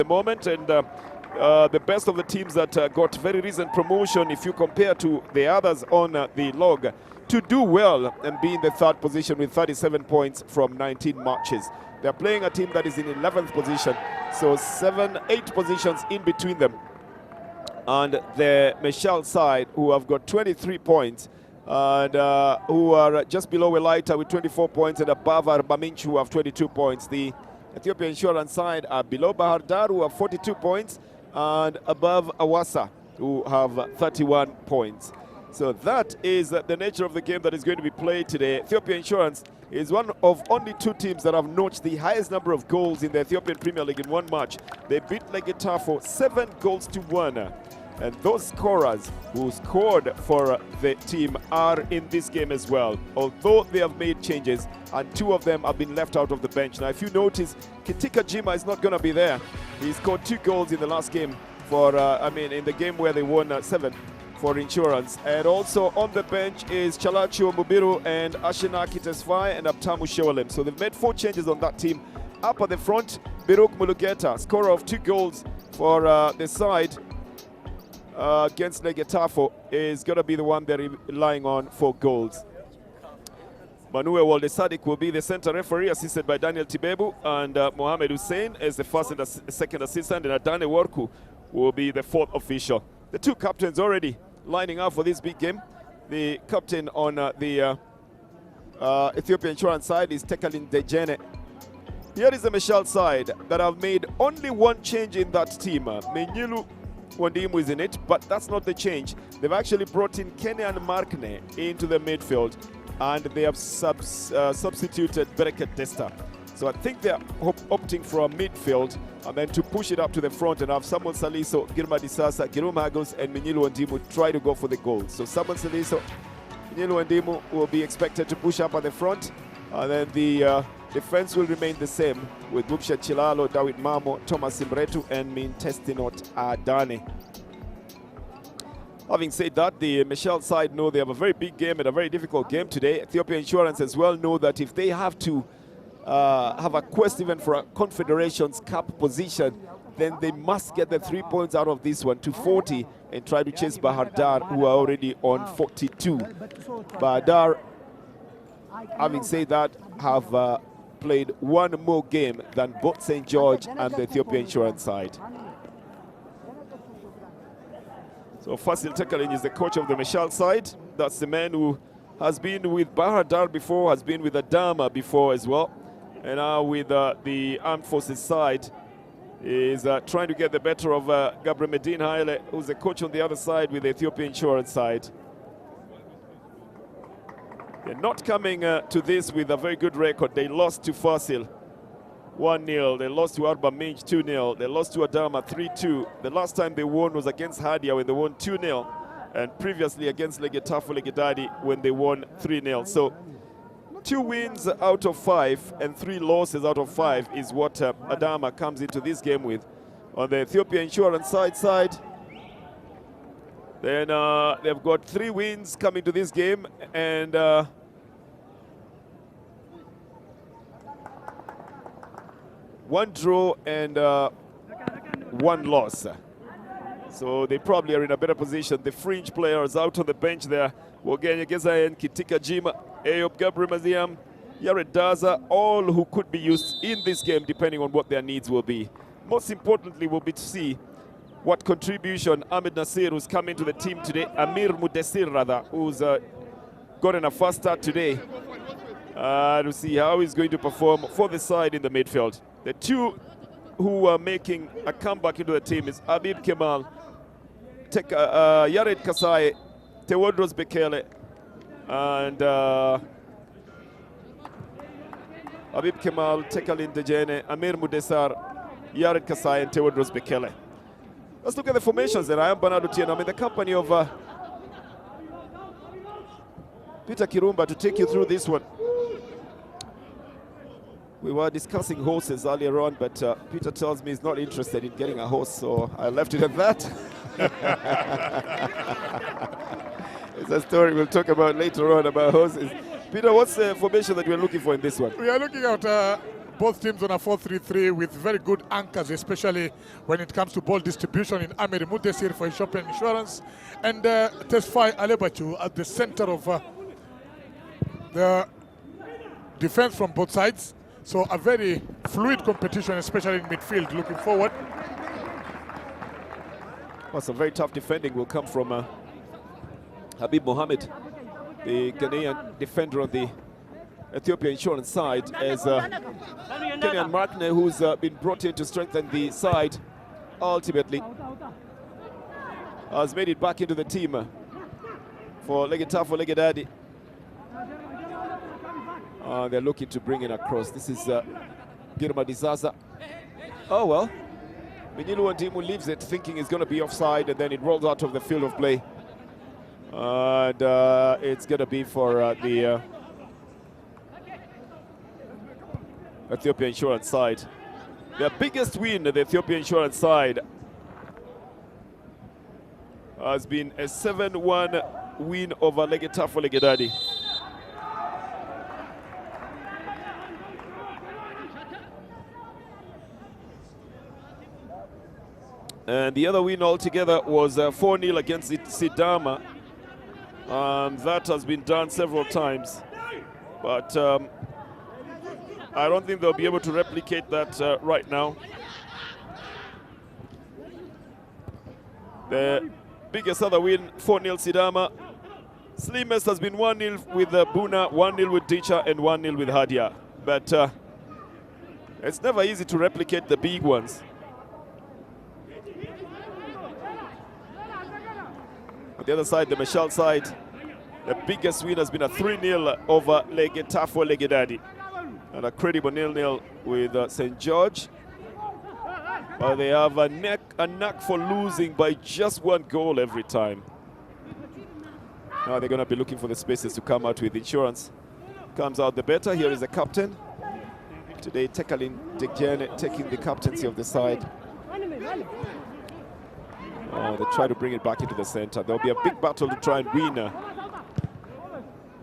moment, and the best of the teams that got very recent promotion, if you compare to the others on the log, to do well and be in the third position with 37 points from 19 matches. They're playing a team that is in 11th position, so 8 positions in between them. And the Mecheal side, who have got 23 points, and who are just below Elaita with 24 points, and above Arbaminch, who have 22 points. The Ethiopia Insurance side are below Bahar Dar, who have 42 points, and above Awasa, who have 31 points. So that is the nature of the game that is going to be played today. Ethiopia Insurance is one of only 2 teams that have notched the highest number of goals in the Ethiopian Premier League in one match. They beat Legetafo 7-1. And those scorers who scored for the team are in this game as well, although they have made changes, and 2 of them have been left out of the bench. Now, if you notice, Kitika Jima is not going to be there. He scored 2 goals in the last game for, in the game where they won 7 for Insurance. And also on the bench is Chalacho Mubiru and Ashinaki Tesfaye and Abtamu Shewalem. So they've made 4 changes on that team. Up at the front, Biruk Mulugeta, scorer of 2 goals for the side, against Legetafo, is going to be the one they're relying on for goals. Manuel Waldesadik will be the center referee, assisted by Daniel Tibebu, and Mohamed Hussein is the first and second assistant, and Adane Worku will be the 4th official. The 2 captains already lining up for this big game. The captain on the Ethiopia Insurance side is Tekalin Dejene. Here is the Mecheal side that have made only 1 change in that team. Menyilu Wandimu is in it, but that's not the change. They've actually brought in Kenyan Markne into the midfield, and they have substituted Bereket Desta. So I think they're opting for a midfield, and then to push it up to the front and have Samuel Saliso, Girma Disasa, Girum Hagos, and Menyilu Wandimu try to go for the goal. So Samuel Saliso, Menyilu Wandimu will be expected to push up at the front, and then the defense will remain the same with Bubsha Chilalo, Dawit Mamo, Thomas Imretu, and Mintestinot Adane. Having said that, the Mecheal side know they have a very big game and a very difficult game today. Ethiopia Insurance as well know that if they have to have a quest even for a Confederations Cup position, then they must get the 3 points out of this one to 40 and try to chase Bahar Dar, who are already on 42. Bahar Dar, having said that, have played 1 more game than both St. George and the Ethiopia Insurance side. So Fasil Tekalin is the coach of the Mecheal side. That's the man who has been with Bahar Dar before, has been with Adama before as well. And now with the Armed Forces side, is trying to get the better of Gabriel Medin Haile, who's the coach on the other side with the Ethiopia Insurance side. They're not coming to this with a very good record. They lost to Fasil 1-0. They lost to Arba Minch 2-0. They lost to Adama 3-2. The last time they won was against Hadia when they won 2-0. And previously against Legetafo Legedadi when they won 3-0. So 2 wins out of 5 and 3 losses out of 5 is what Adama comes into this game with. On the Ethiopia Insurance side, then they've got 3 wins coming to this game, and 1 draw and 1 loss. So they probably are in a better position. The fringe players out on the bench there, Wogenya Gezayan, Kitika Jima, Ayob Gabriel Maziam, Yared Daza, all who could be used in this game depending on what their needs will be. Most importantly will be to see what contribution Ahmed Nasir, who's come into the team today, Amir Mudessir rather, who's gotten a fast start today, to see how he's going to perform for the side in the midfield. The 2 who are making a comeback into the team is Abib Kemal, Yared Kasai, Tewodros Bekele, and Abib Kemal, Tekalin Dejene, Amir Mudessar, Yared Kasai, and Tewodros Bekele. Let's look at the formations then. I am Bernardo Tieno. I'm in the company of Peter Kirumba to take you through this one. We were discussing horses earlier on, but Peter tells me he's not interested in getting a horse, so I left it at that. It's a story we'll talk about later on about horses. Peter, what's the formation that we're looking for in this one? We are looking at both teams on a 4-3-3 with very good anchors, especially when it comes to ball distribution in Amiri Mudesir for Ethiopia Insurance and Tesfai Alebachu at the center of the defense from both sides. So a very fluid competition, especially in midfield, looking forward. Well, some very tough defending will come from Habib Mohammed, the Ghanaian defender on the Ethiopia Insurance side, as Kenyan Markne, who's been brought in to strengthen the side, ultimately has made it back into the team for Legetafo Legedadi. They're looking to bring it across. This is Girma Dizaza. Oh well, Mecheal Wandimu leaves it thinking it's going to be offside, and then it rolls out of the field of play. And it's going to be for the Ethiopia Insurance side. Their biggest win, the Ethiopia Insurance side, has been a 7-1 win over Legetafo Legedadi. And the other win altogether was 4-0 against Sidama. That has been done several times, but I don't think they'll be able to replicate that right now. The biggest other win, 4-0 Sidama. Slimmest has been 1-0 with Buna, 1-0 with Dicha, and 1-0 with Hadia. But it's never easy to replicate the big ones. On the other side, the Mecheal side, the biggest win has been a 3-0 over Legetafo Legedadi. And a credible 0-0 with St. George. But they have a knack for losing by just one goal every time. Now they're going to be looking for the spaces to come out with Insurance. Comes out the better. Here is the captain. Today, Tekalin Degiane taking the captaincy of the side. Oh, they try to bring it back into the center. There'll be a big battle to try and win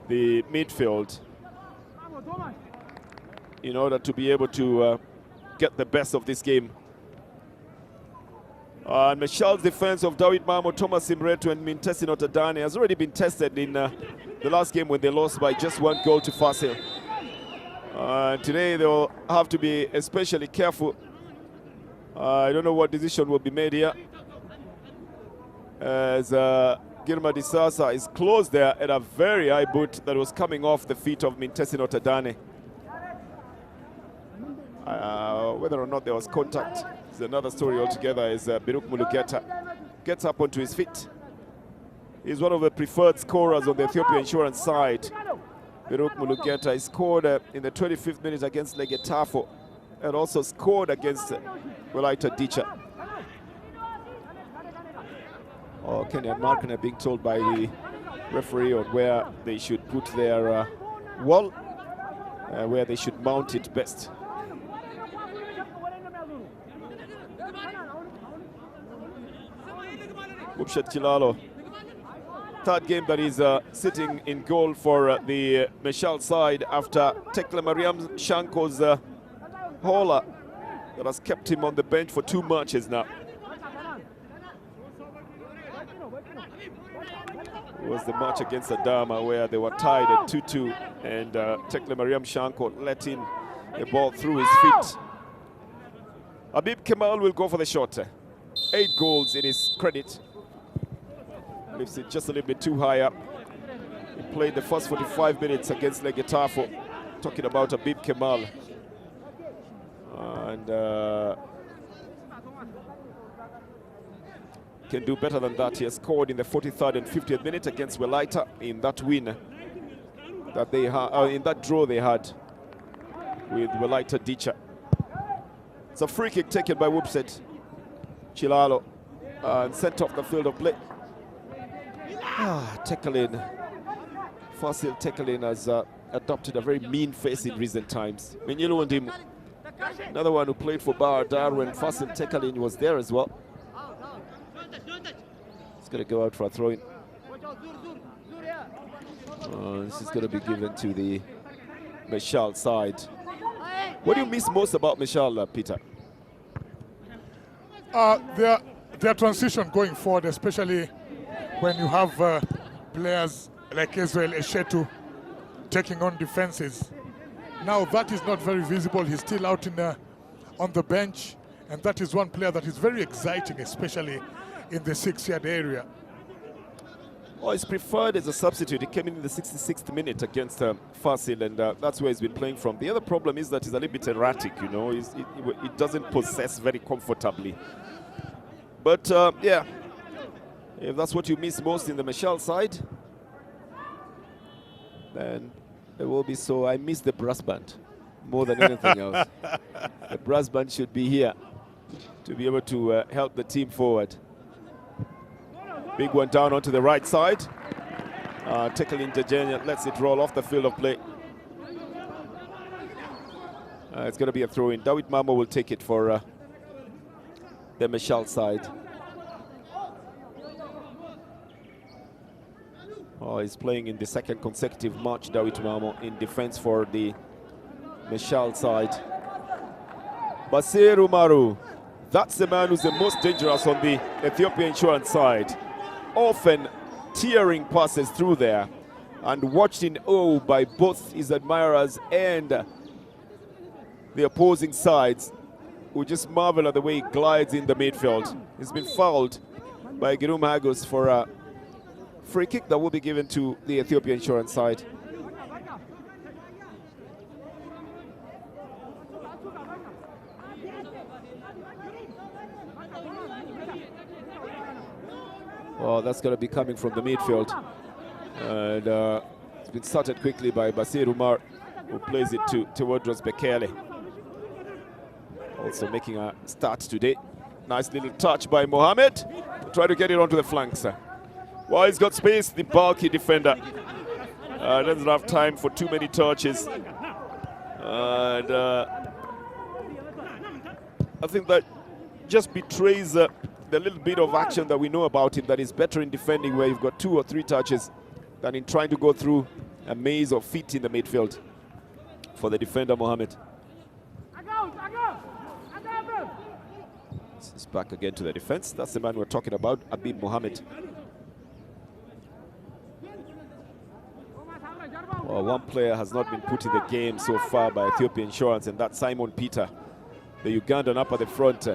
the midfield in order to be able to get the best of this game. And Mecheal's defense of Dawid Mamo, Thomas Imretu, and Mintesi Notadane has already been tested in the last game when they lost by just 1 goal to Fasil. Today they'll have to be especially careful. I don't know what decision will be made here, as Girma Disasa is close there at a very high boot that was coming off the feet of Mintesi Notadane. Whether or not there was contact is another story altogether, as Biruk Mulugeta gets up onto his feet. He's one of the preferred scorers on the Ethiopia Insurance side. Biruk Mulugeta, he scored in the 25th minute against Legetafo and also scored against Welaita Dicha. Kenyan Markner being told by the referee on where they should put their wall, where they should mount it best. Upshat Chilalo, third game that is sitting in goal for the Mecheal side after Tekle Mariam Shanko's hauler that has kept him on the bench for 2 matches now. It was the match against Adama where they were tied at 2-2, and Tekle Mariam Shanko let in the ball through his feet. Habib Kemal will go for the shot. 8 goals in his credit. Lifts it just a little bit too high up. He played the first 45 minutes against Legetafo. Talking about Habib Kemal. And can do better than that. He has scored in the 43rd and 50th minute against Welaita in that win that they had, in that draw they had with Welaita Dicha. It's a free kick taken by Wupset Chilalo and sent off the field of play. Tekalin, Fasil Tekalin has adopted a very mean face in recent times. Mecheal Wandimu, another one who played for Bar Dar when Fasil Tekalin was there as well. It's going to go out for a throw-in. This is going to be given to the Mecheal side. What do you miss most about Mecheal, Peter? Their transition going forward, especially when you have players like Israel Eshetu taking on defenses. Now that is not very visible. He's still out on the bench, and that is one player that is very exciting, especially in the 6-yard area. Well, he's preferred as a substitute. He came in the 66th minute against Fasil, and that's where he's been playing from. The other problem is that he's a little bit erratic, you know. He doesn't possess very comfortably. But, yeah, if that's what you miss most in the Mecheal side, then it will be so. I miss the brass band more than anything else. The brass band should be here to be able to help the team forward. Big one down onto the right side. Tackle Intergenia lets it roll off the field of play. It's going to be a throw-in. David Mamo will take it for the Mecheal side. Oh, he's playing in the second consecutive match, David Mamo, in defense for the Mecheal side. Basir Umaru, that's the man who's the most dangerous on the Ethiopia Insurance side. Often tearing passes through there, and watched in awe by both his admirers and the opposing sides, who just marvel at the way he glides in the midfield. He's been fouled by Girum Hagos for a free kick that will be given to the Ethiopia Insurance side. Well, that's going to be coming from the midfield. And it's been started quickly by Basir Umar, who plays it to Tewodros Mecheal. Also making a start today. Nice little touch by Mohamed. Try to get it onto the flanks. Well, he's got space, the bulky defender. Doesn't have time for too many touches. And I think that just betrays the little bit of action that we know about him, that is better in defending where you've got 2 or 3 touches than in trying to go through a maze of feet in the midfield for the defender, Mohamed. It's back again to the defense. That's the man we're talking about, Abib Mohamed. Well, one player has not been put in the game so far by Ethiopia Insurance, and that's Simon Peter, the Ugandan up at the front,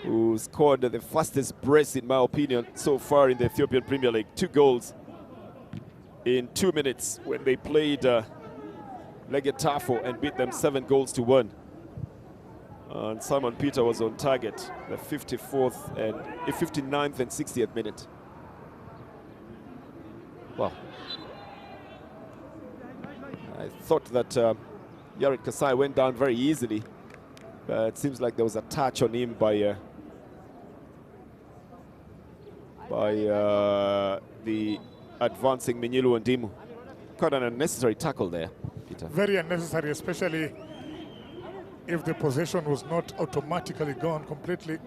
who scored the fastest brace, in my opinion, so far in the Ethiopian Premier League. 2 goals in 2 minutes when they played Legetafo and beat them 7 goals to 1. And Simon Peter was on target, the 54th and 59th and 60th minute. Wow. I thought that Yared Kasai went down very easily, but it seems like there was a touch on him by the advancing Menyilu Ndimu. Quite an unnecessary tackle there, Peter. Very unnecessary, especially if the possession was not automatically gone completely.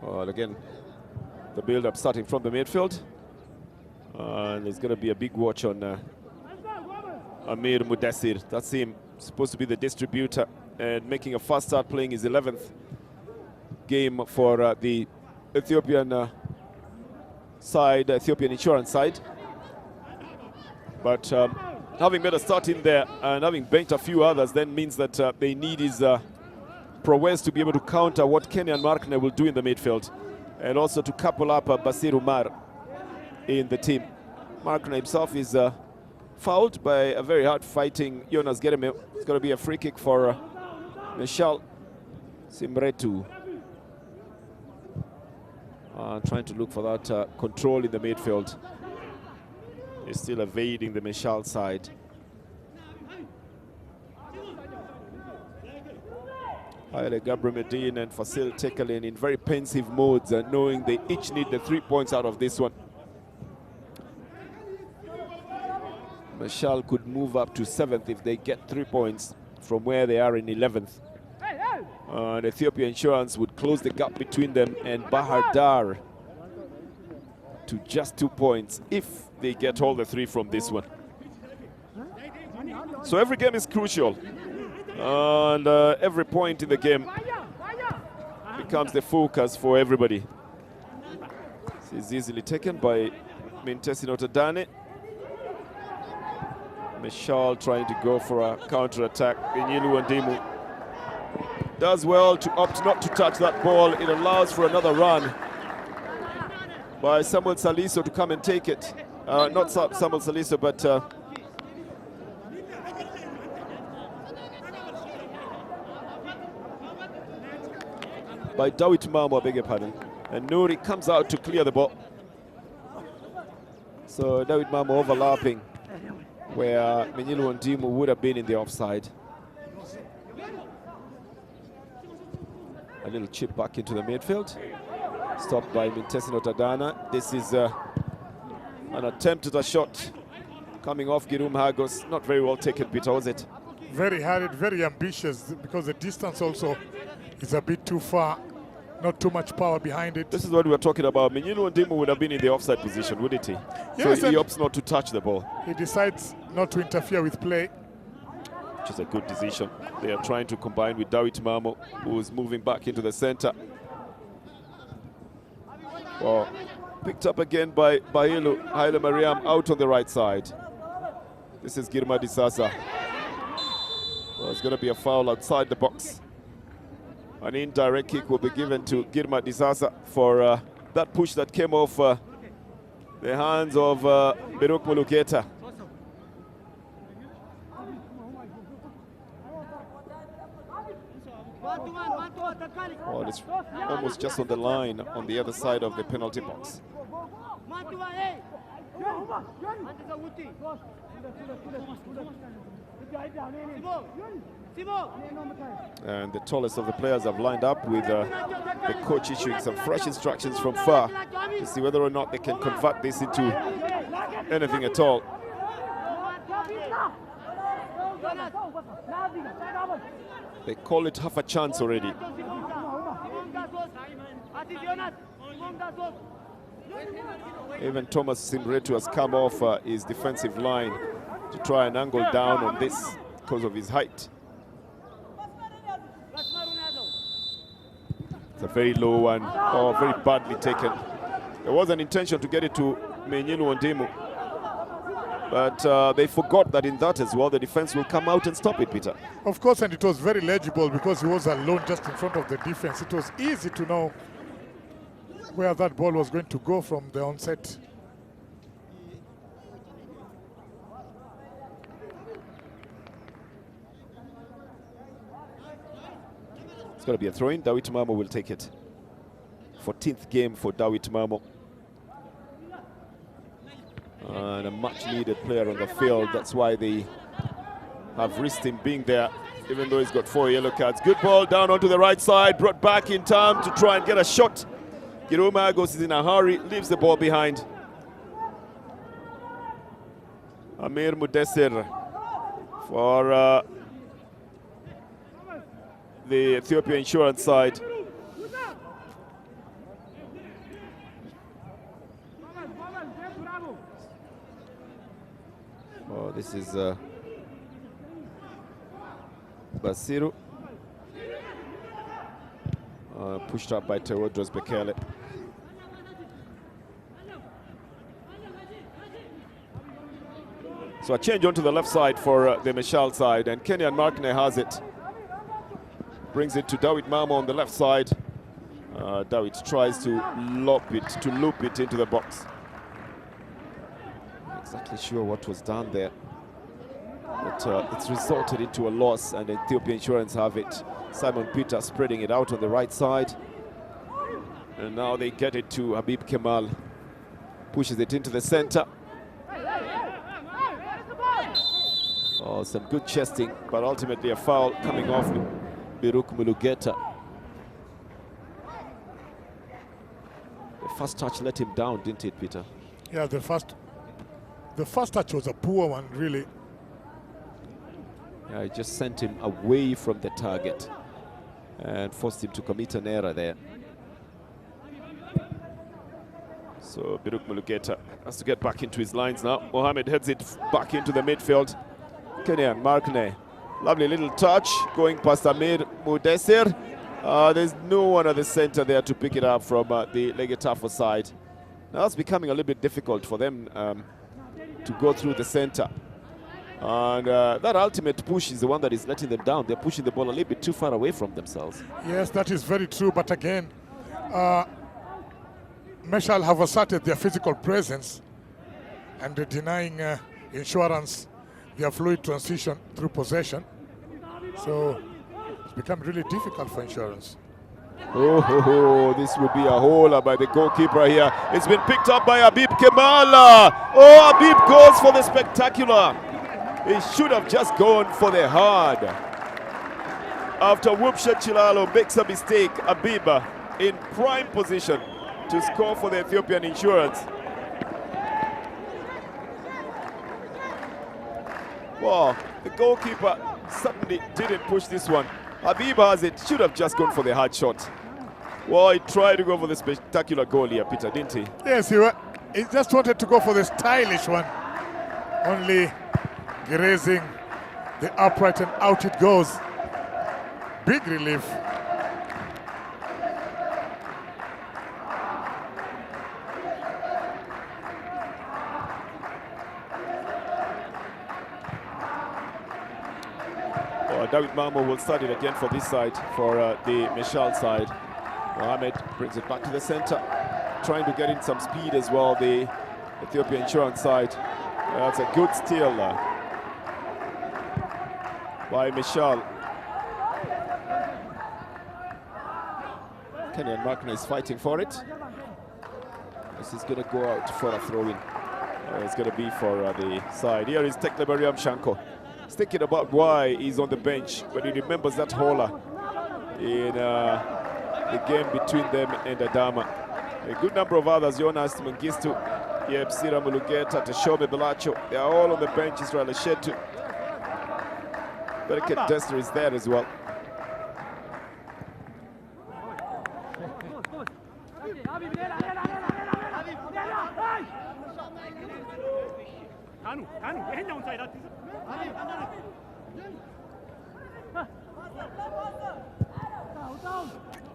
Well, again, the build-up starting from the midfield. And there's going to be a big watch on Amir Mudassir. That's him, supposed to be the distributor, and making a fast start, playing his 11th game for the Ethiopian side, Ethiopian Insurance side. But having made a start in there and having banked a few others then means that they need his prowess to be able to counter what Kenyan Markne will do in the midfield, and also to couple up Basir Umar in the team. Markne himself is fouled by a very hard-fighting Jonas Geremeu. It's going to be a free kick for Mecheal Simretu. Trying to look for that control in the midfield. He's still evading the Mecheal side. Haile Gabriel and Fasil Tekalen in very pensive modes, knowing they each need the 3 points out of this one. Mecheal could move up to 7th if they get 3 points from where they are in 11th. And Ethiopia Insurance would close the gap between them and Bahar Dar, to just 2 points if they get all the 3 from this one. So every game is crucial, and every point in the game becomes the focus for everybody. This is easily taken by Mintesi. Mecheal trying to go for a counter-attack. Menyelu Ndimu does well to opt not to touch that ball. It allows for another run by Samuel Saliso to come and take it. Not Samuel Saliso, but by Dawit Mamo, I beg your pardon. And Nuri comes out to clear the ball. So Dawit Mamo overlapping where Menyelu Ndimu would have been in the offside. A little chip back into the midfield. Stopped by Mintesi. This is an attempt at a shot coming off Girum Hagos. Not very well taken, Peter, was it? Very hurried, very ambitious, because the distance also is a bit too far. Not too much power behind it. This is what we were talking about. Menyelu Ndimu would have been in the offside position, wouldn't he? Yes, so he opts not to touch the ball. He decides not to interfere with play. Which is a good decision. They are trying to combine with Dawit Mamo, who's moving back into the center. Well, picked up again by Haile Mariam out on the right side. This is Girma Disasa. Well, it's going to be a foul outside the box. An indirect kick will be given to Girma Disasa for that push that came off the hands of Beruk Mulugeta. Well, it's almost just on the line on the other side of the penalty box. And the tallest of the players have lined up with the coach issuing some fresh instructions from far to see whether or not they can convert this into anything at all. They call it half a chance already. Even Thomas Simretu has come off his defensive line to try and angle down on this because of his height. It's a very low one, very badly taken. There was an intention to get it to Menyelu Ndimu, but they forgot that in that as well, the defense will come out and stop it, Peter. Of course, and it was very legible because he was alone just in front of the defense. It was easy to know where that ball was going to go from the onset. It's going to be a throw-in. Dawit Mamo will take it. 14th game for Dawit Mamo. And a much-needed player on the field. That's why they have risked him being there, even though he's got 4 yellow cards. Good ball down onto the right side, brought back in time to try and get a shot. Girum Hagos is in a hurry, leaves the ball behind. Amir Mudesir for the Ethiopia Insurance side. Oh, this is Basiru. Pushed up by Teodros Bekele. So a change onto the left side for the Mecheal side, and Kenyan Markne has it. Brings it to Dawit Mamo on the left side. Dawit tries to loop it into the box. Not exactly sure what was done there, but it's resulted into a loss, and Ethiopia Insurance have it. Simon Peter spreading it out on the right side, and now they get it to Habib Kemal. Pushes it into the center. Oh, some good chesting, but ultimately a foul coming off Beruk Mulugeta. The first touch let him down, didn't it, Peter? Yeah, the first touch was a poor one, really. Yeah, it just sent him away from the target and forced him to commit an error there. So Biruk Mulugeta has to get back into his lines now. Mohamed heads it back into the midfield. Kenyan Markne, lovely little touch going past Amir Mudesir. There's no one at the center there to pick it up from the Legetafo side. Now it's becoming a little bit difficult for them to go through the center. And that ultimate push is the one that is letting them down. They're pushing the ball a little bit too far away from themselves. Yes, that is very true. But again, Mecheal have asserted their physical presence and denying Insurance their fluid transition through possession. So it's become really difficult for Insurance. Oh, this would be a hole by the goalkeeper here. It's been picked up by Habib Kemala. Oh, Habib goes for the spectacular. He should have just gone for the hard. After Wupsha Chilalo makes a mistake, Habib in prime position to score for the Ethiopian Insurance. Wow, the goalkeeper certainly didn't push this one. Habib has it, should have just gone for the hard shot. Well, he tried to go for the spectacular goal here, Peter, didn't he? Yes, he just wanted to go for the stylish one. Only grazing the upright and out it goes. Big relief. David Mamo will start it again for this side, for the Mecheal side. Mohamed brings it back to the center, trying to get in some speed as well, the Ethiopia Insurance side. That's a good steal by Mecheal. Kenyan Markner is fighting for it. This is going to go out for a throw-in. It's going to be for the side. Here is Tekle Mariam Shanko. He's thinking about why he's on the bench when he remembers that hauler in the game between them and Adama. A good number of others, Jonas Mengistu, Yepsira Mulugeta, Teshome Belacho, they are all on the bench. Israel Eshetu. Bereket Dester is there as well.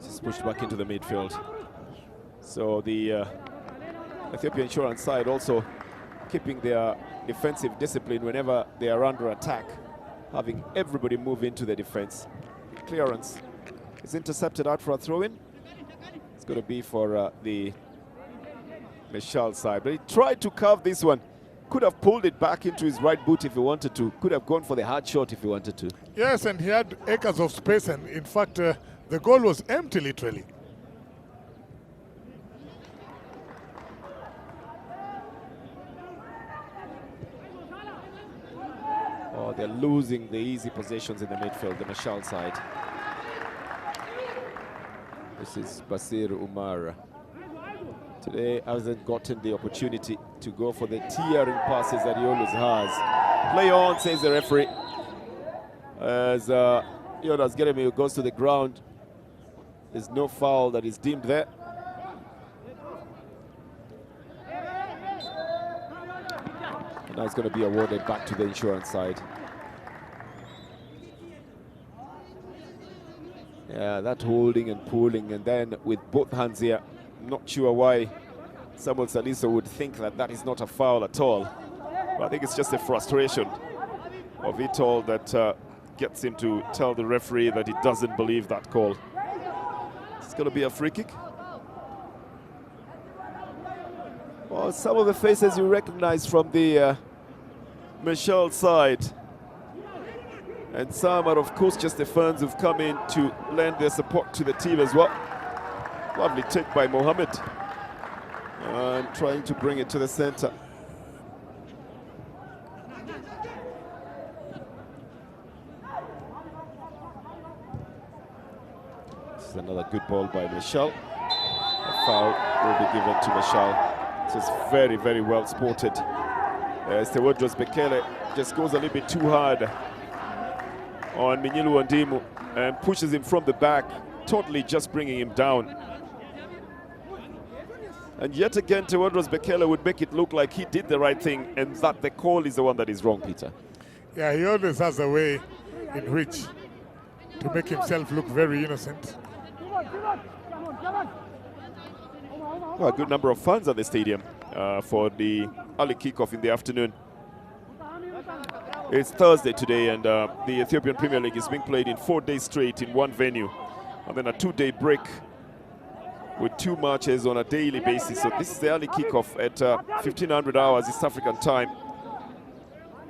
Just pushed back into the midfield. So the Ethiopia Insurance side also keeping their defensive discipline whenever they are under attack, having everybody move into the defense. Clearance is intercepted out for a throw-in. It's going to be for the Mecheal side, but he tried to curve this one. Could have pulled it back into his right boot if he wanted to. Could have gone for the hard shot if he wanted to. Yes, and he had acres of space, and in fact, the goal was empty, literally. Oh, they're losing the easy possessions in the midfield, the Mecheal side. This is Basir Umar. Today hasn't gotten the opportunity to go for the tearing passes that he always has. Play on, says the referee. As Jonas Geremi goes to the ground, there's no foul that is deemed there. And now it's going to be awarded back to the Insurance side. Yeah, that holding and pulling, and then with both hands here, I'm not sure why Samuel Saliso would think that that is not a foul at all. But I think it's just a frustration of it all that gets him to tell the referee that he doesn't believe that call. It's going to be a free kick. Well, some of the faces you recognize from the Mecheal side. And some are, of course, just the fans who've come in to lend their support to the team as well. Lovely take by Mohamed. And trying to bring it to the center. This is another good ball by Mecheal. A foul will be given to Mecheal. This is very, very well spotted. Stewardros Bekele just goes a little bit too hard on Minyilu Andimu and pushes him from the back, totally just bringing him down. And yet again, Tewodros Mecheal would make it look like he did the right thing and that the call is the one that is wrong, Peter. Yeah, he always has a way in which to make himself look very innocent. Well, a good number of fans at the stadium for the early kickoff in the afternoon. It's Thursday today, and the Ethiopian Premier League is being played in 4 days straight in one venue, and then a 2-day break with 2 matches on a daily basis. So this is the early kickoff at 1500 hours East African time.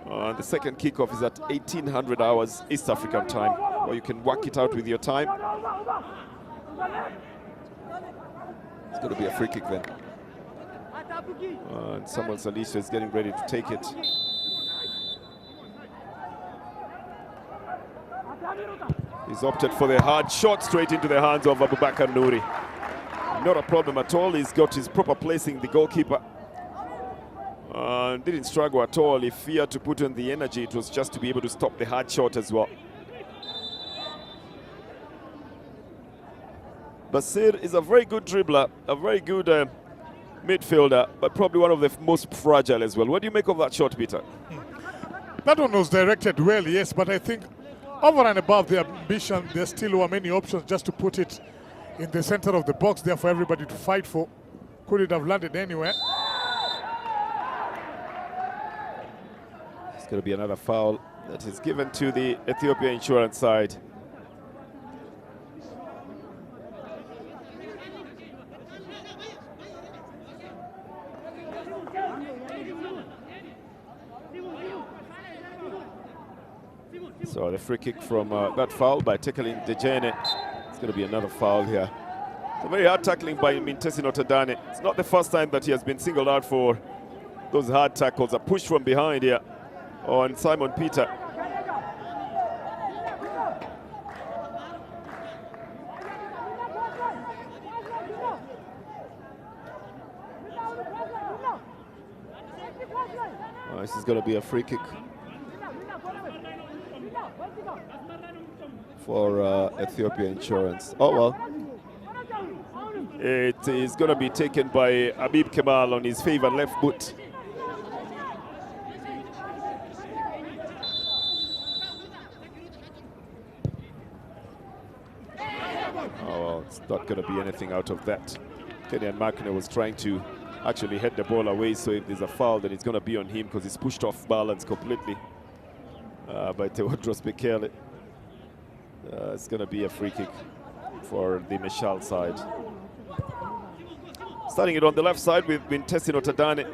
The second kickoff is at 1800 hours East African time, or you can work it out with your time. It's going to be a free kick then. And Samuel Salisha is getting ready to take it. He's opted for the hard shot straight into the hands of Abubakar Nouri. Not a problem at all. He's got his proper placing, the goalkeeper. Didn't struggle at all. If he had to put in the energy, it was just to be able to stop the hard shot as well. Basir is a very good dribbler, a very good midfielder, but probably one of the most fragile as well. What do you make of that shot, Peter? That one was directed well, yes, but I think over and above the ambition, there still were many options just to put it in the center of the box there for everybody to fight for. Could it have landed anywhere? It's going to be another foul that is given to the Ethiopia Insurance side. So the free kick from that foul by tackling Dejene. It's going to be another foul here. So very hard tackling by Mintesi Notadane. It's not the first time that he has been singled out for those hard tackles. A push from behind here on Simon Peter. This is going to be a free kick for Ethiopia Insurance. Oh well. It is going to be taken by Habib Kemal on his favored left boot. Oh well, it's not going to be anything out of that. Kenyan Makine was trying to actually head the ball away, so if there's a foul, then it's going to be on him because he's pushed off balance completely by Tewodros Mecheal. It's going to be a free kick for the Mecheal side. Starting it on the left side with Mintesi Notadane.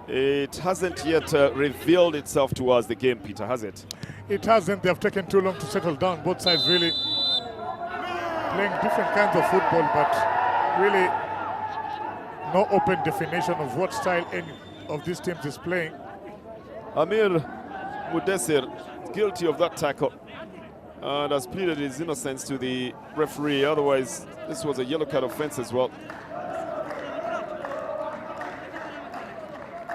It hasn't yet revealed itself to us, the game, Peter, has it? It hasn't. They have taken too long to settle down. Both sides really playing different kinds of football, but really no open definition of what style any of these teams is playing. Amir Mudesir, guilty of that tackle, and has pleaded his innocence to the referee. Otherwise, this was a yellow card offense as well.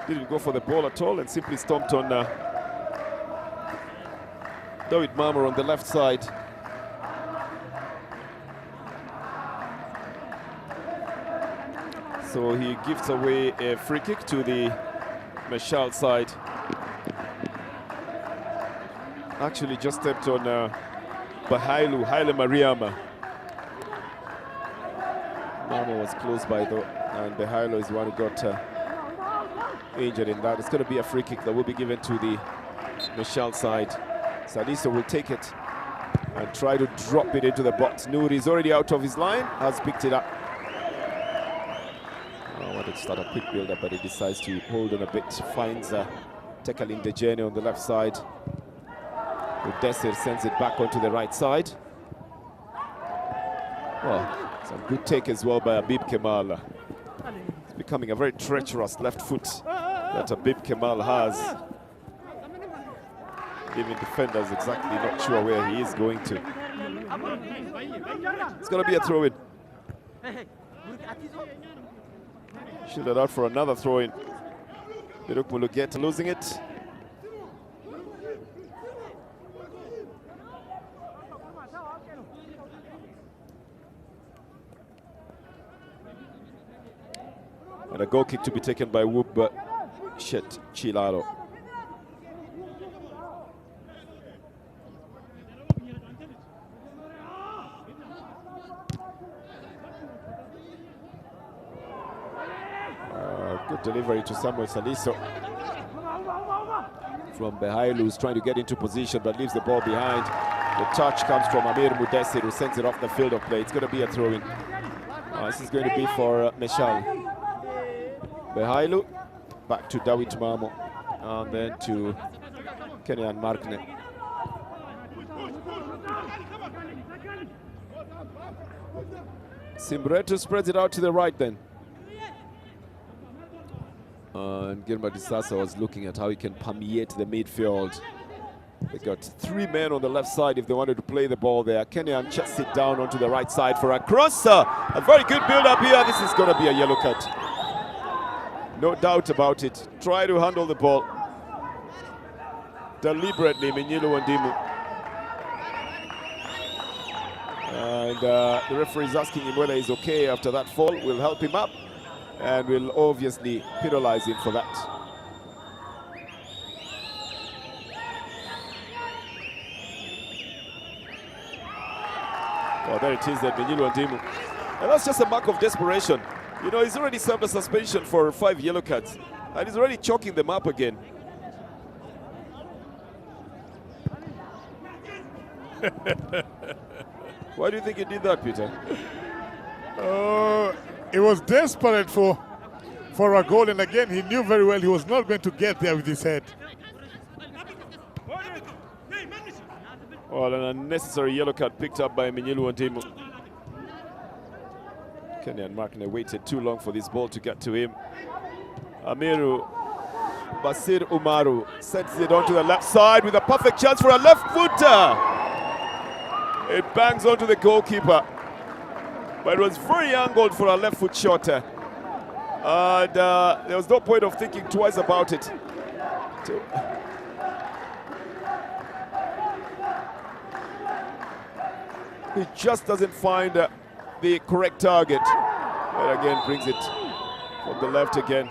Didn't go for the ball at all and simply stomped on David Marmer on the left side. So he gives away a free kick to the Mecheal side. Actually just stepped on Haile Mariama. Marmer was close by though, and Behailo is the one who got injured in that. It's going to be a free kick that will be given to the Mecheal side. Saliso will take it and try to drop it into the box. Nouri is already out of his line, has picked it up. I wanted to start a quick build-up, but he decides to hold on a bit. Finds Tekalin Dejene on the left side. Udesir sends it back onto the right side. Well, some good take as well by Habib Kemal. It's becoming a very treacherous left foot that Habib Kemal has. Leaving defenders exactly not sure where he is going to. It's going to be a throw-in. Shielded out for another throw-in. Biruk Mulugeta losing it. And a goal kick to be taken by Wub Shet Chilaro. Good delivery to Samuel Saliso from Mecheal, who's trying to get into position but leaves the ball behind. The touch comes from Amir Mudessir, who sends it off the field of play. It's going to be a throw-in. This is going to be for Mecheal. Mecheal back to Dawit Mamo and then to Kenyan Markne. Simbretu spreads it out to the right then. And Girma Disasa was looking at how he can permeate the midfield. They got 3 men on the left side if they wanted to play the ball there. Kenyan just sit down onto the right side for a crosser. A very good build-up here. This is going to be a yellow card. No doubt about it. Try to handle the ball deliberately, Mecheal Ndimu. And the referee is asking him whether he's okay after that fall. We'll help him up. And we'll obviously penalize him for that. Oh, there it is, that Mecheal Ndimu. And that's just a mark of desperation. You know, he's already served a suspension for 5 yellow cards. And he's already chalking them up again. Why do you think he did that, Peter? He was desperate for a goal, and again he knew very well he was not going to get there with his head. Well, an unnecessary yellow card picked up by Mecheal Ndimu. Kenyan Markne waited too long for this ball to get to him. Amiru Basir Umaru sets it onto the left side with a perfect chance for a left footer. It bangs onto the goalkeeper. But it was very angled for a left foot shot. And there was no point of thinking twice about it. He just doesn't find the correct target. And again brings it from the left again.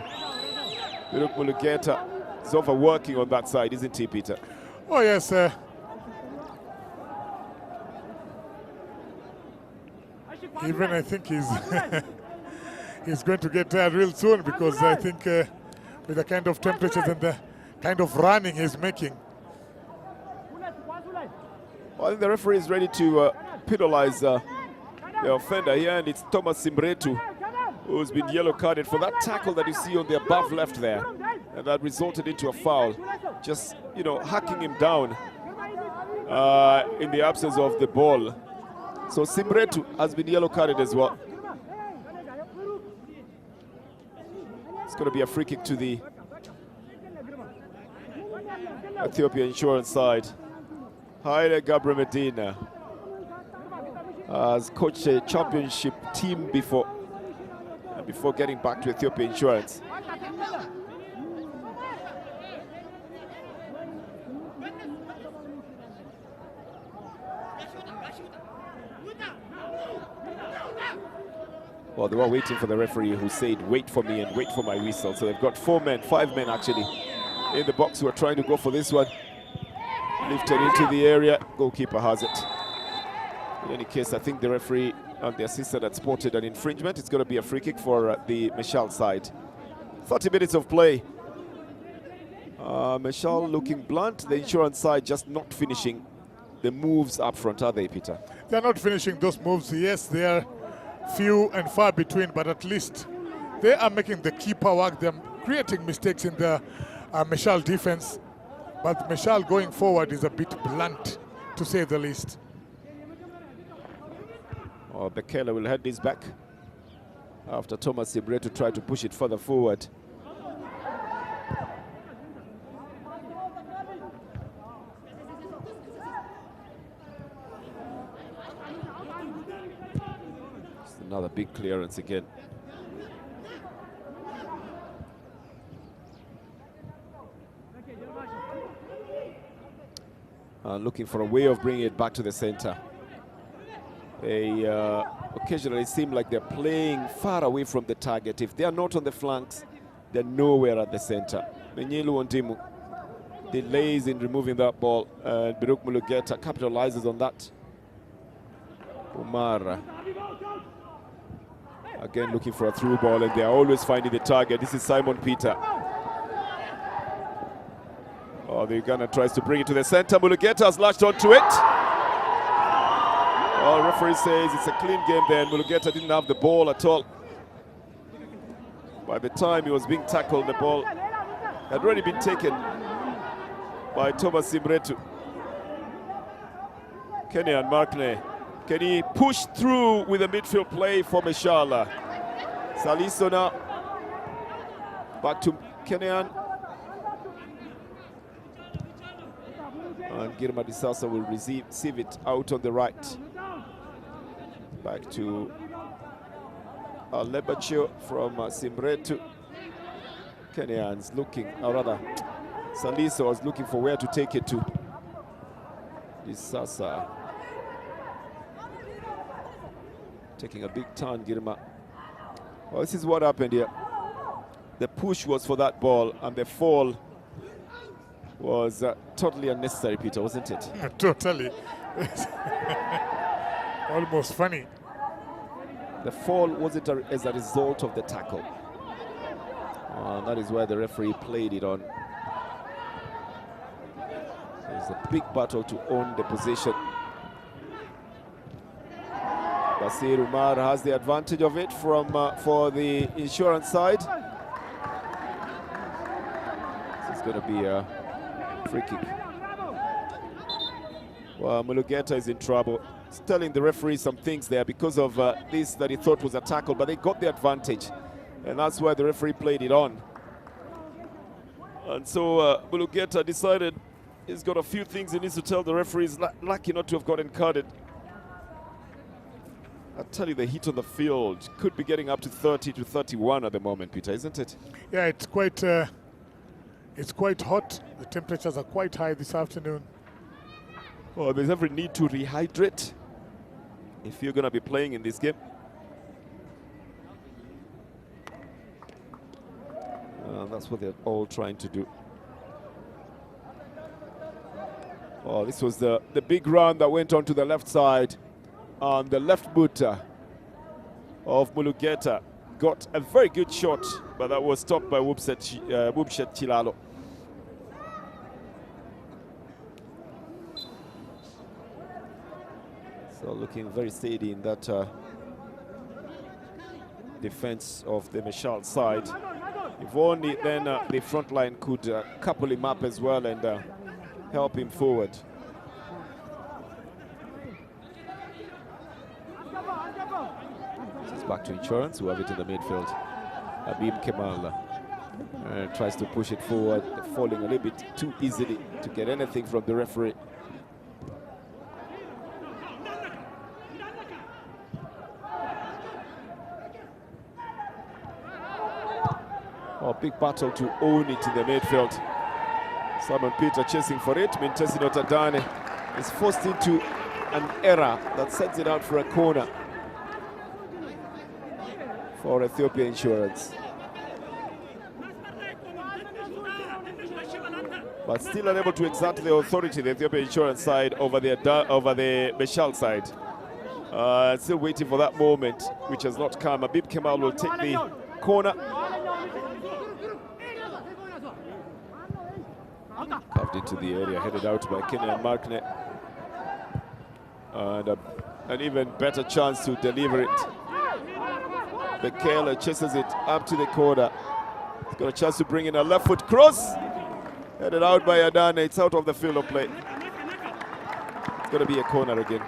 Biruk Mulugeta is overworking on that side, isn't he, Peter? Oh, yes. Even I think he's he's going to get tired real soon, because I think with the kind of temperatures and the kind of running he's making. Well, I think the referee is ready to penalize the offender here, and it's Thomas Simbretu who's been yellow carded for that tackle that you see on the above left there, and that resulted into a foul. Just, you know, hacking him down in the absence of the ball. So Simbretu has been yellow carded as well. It's going to be a free kick to the Ethiopia Insurance side. Haile Gabriel Medina has coached a championship team before getting back to Ethiopia Insurance. Well, they were waiting for the referee, who said, wait for me and wait for my whistle. So they've got 5 men actually in the box who are trying to go for this one. Lifted into the area, goalkeeper has it. In any case, I think the referee and the assistant had spotted an infringement. It's going to be a free kick for the Mecheal side. 30 minutes of play. Mecheal looking blunt. The Insurance side just not finishing the moves up front, are they, Peter? They're not finishing those moves. Yes, they are few and far between, but at least they are making the keeper work. They're creating mistakes in the Mecheal defense, but Mecheal going forward is a bit blunt, to say the least. Oh, Mecheal will head this back after Thomas Simbretu tried to push it further forward. Another big clearance again. Looking for a way of bringing it back to the center. They occasionally seem like they're playing far away from the target. If they are not on the flanks, they're nowhere at the center. Mecheal Wandimu delays in removing that ball, and Biruk Mulugeta capitalizes on that. Umar again looking for a through ball, and they are always finding the target. This is Simon Peter. Oh, the Uganda tries to bring it to the center. Mulugeta has latched onto it. Oh, referee says it's a clean game there, and Mulugeta didn't have the ball at all. By the time he was being tackled, the ball had already been taken by Thomas Simretu. Kenyan Markne, can he push through with a midfield play for Mecheal? Saliso now, back to Kenyan. And Girma Disasa will receive it out on the right. Back to Lebacho from Simretu. Kenyan's looking, or rather, Saliso was looking for where to take it to. Disasa taking a big turn, Girma. Well, this is what happened here. The push was for that ball, and the fall was totally unnecessary, Peter, wasn't it? Totally. Almost funny. The fall wasn't as a result of the tackle. That is where the referee played it on. It's a big battle to own the position. Basir Umar has the advantage of it from for the insurance side. This is going to be a free kick. Well, Mulugeta is in trouble. He's telling the referee some things there because of this that he thought was a tackle, but they got the advantage, and that's why the referee played it on. And so Mulugeta decided he's got a few things he needs to tell the referees. Lucky not to have gotten carded. I tell you, the heat on the field could be getting up to 30 to 31 at the moment, Peter, isn't it? Yeah, it's quite hot. The temperatures are quite high this afternoon. Well, there's every need to rehydrate if you're going to be playing in this game. That's what they're all trying to do. Oh, this was the big run that went on to the left side. And the left boot of Mulugeta got a very good shot, but that was stopped by Wubshet Chilalo. So looking very steady in that defense of the Mecheal side. If only then the front line could couple him up as well and help him forward. This is back to insurance, who have it in the midfield. Habib Kemal tries to push it forward, falling a little bit too easily to get anything from the referee. Oh, big battle to own it in the midfield. Simon Peter chasing for it. Mintesino Tadane is forced into an error that sends it out for a corner for Ethiopia Insurance. But still unable to exert the authority, the Ethiopia Insurance side over the Mecheal side. Still waiting for that moment, which has not come. Habib Kemal will take the corner. Carved into the area, headed out by Kenyan Markne. And an even better chance to deliver it. Mecheal chases it up to the corner. He's got a chance to bring in a left foot cross. Headed out by Adane. It's out of the field of play. It's going to be a corner again.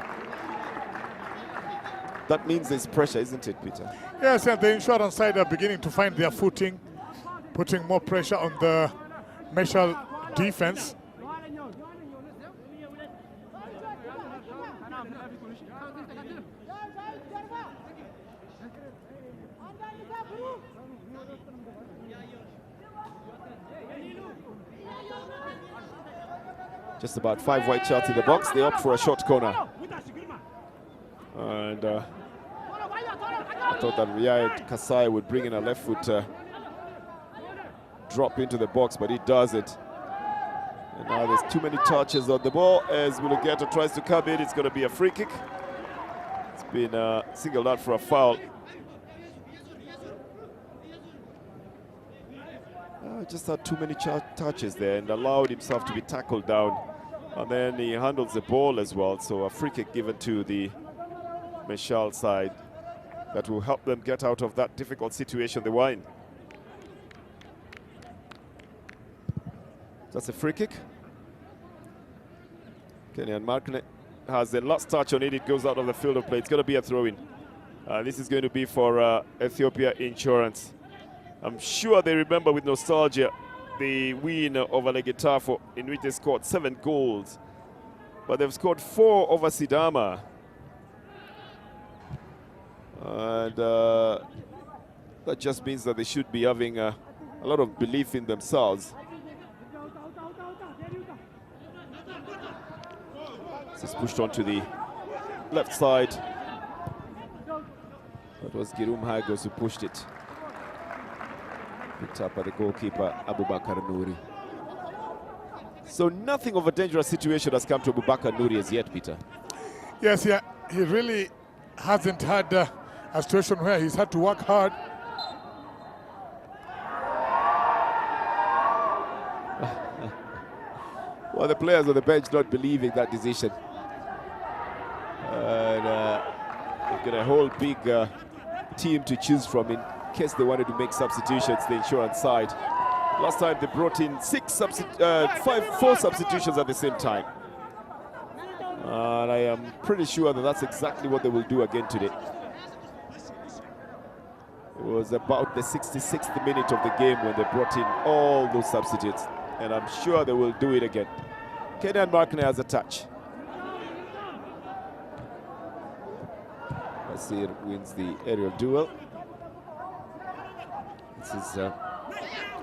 That means there's pressure, isn't it, Peter? Yes, and the insurance side are beginning to find their footing, putting more pressure on the Mecheal defense. Just about 5 white shots in the box. They opt for a short corner. And I thought that Riyad Kasai would bring in a left foot drop into the box, but he does it. And now there's too many touches on the ball as Mulugeta tries to come in. It's going to be a free kick. It's been singled out for a foul. Just had too many touches there and allowed himself to be tackled down. And then he handles the ball as well. So a free kick given to the Mecheal side that will help them get out of that difficult situation they were in. That's a free kick. Kenyan Markne has the last touch on it. It goes out of the field of play. It's going to be a throw-in. This is going to be for Ethiopia Insurance. I'm sure they remember with nostalgia the win over Legetafo, in which they scored 7 goals. But they've scored 4 over Sidama. And that just means that they should be having a lot of belief in themselves. This is pushed onto the left side. That was Girum Hagos who pushed it. Picked up by the goalkeeper, Abubakar Nouri. So nothing of a dangerous situation has come to Abubakar Nouri as yet, Peter. Yes, yeah, he really hasn't had a situation where he's had to work hard. Well, the players on the bench not believing that decision. And they've got a whole big team to choose from in case they wanted to make substitutions, the Insurance side. Last time they brought in 4 substitutions at the same time. And I am pretty sure that that's exactly what they will do again today. It was about the 66th minute of the game when they brought in all those substitutes. And I'm sure they will do it again. Kenyan Markne has a touch. Basir wins the aerial duel. This is the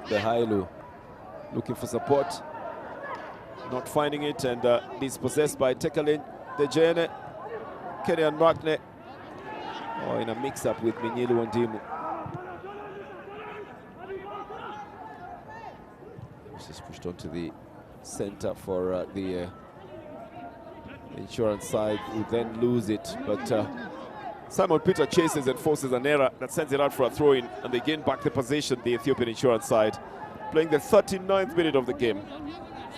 Hailu looking for support, not finding it, and dispossessed by Tekalen Dejene. Kenyan Markne in a mix-up with Mecheal Ndimu. This is pushed onto the center for the Insurance side, who then lose it, but Simon Peter chases and forces an error that sends it out for a throw-in, and they gain back the possession, the Ethiopian Insurance side, playing the 39th minute of the game.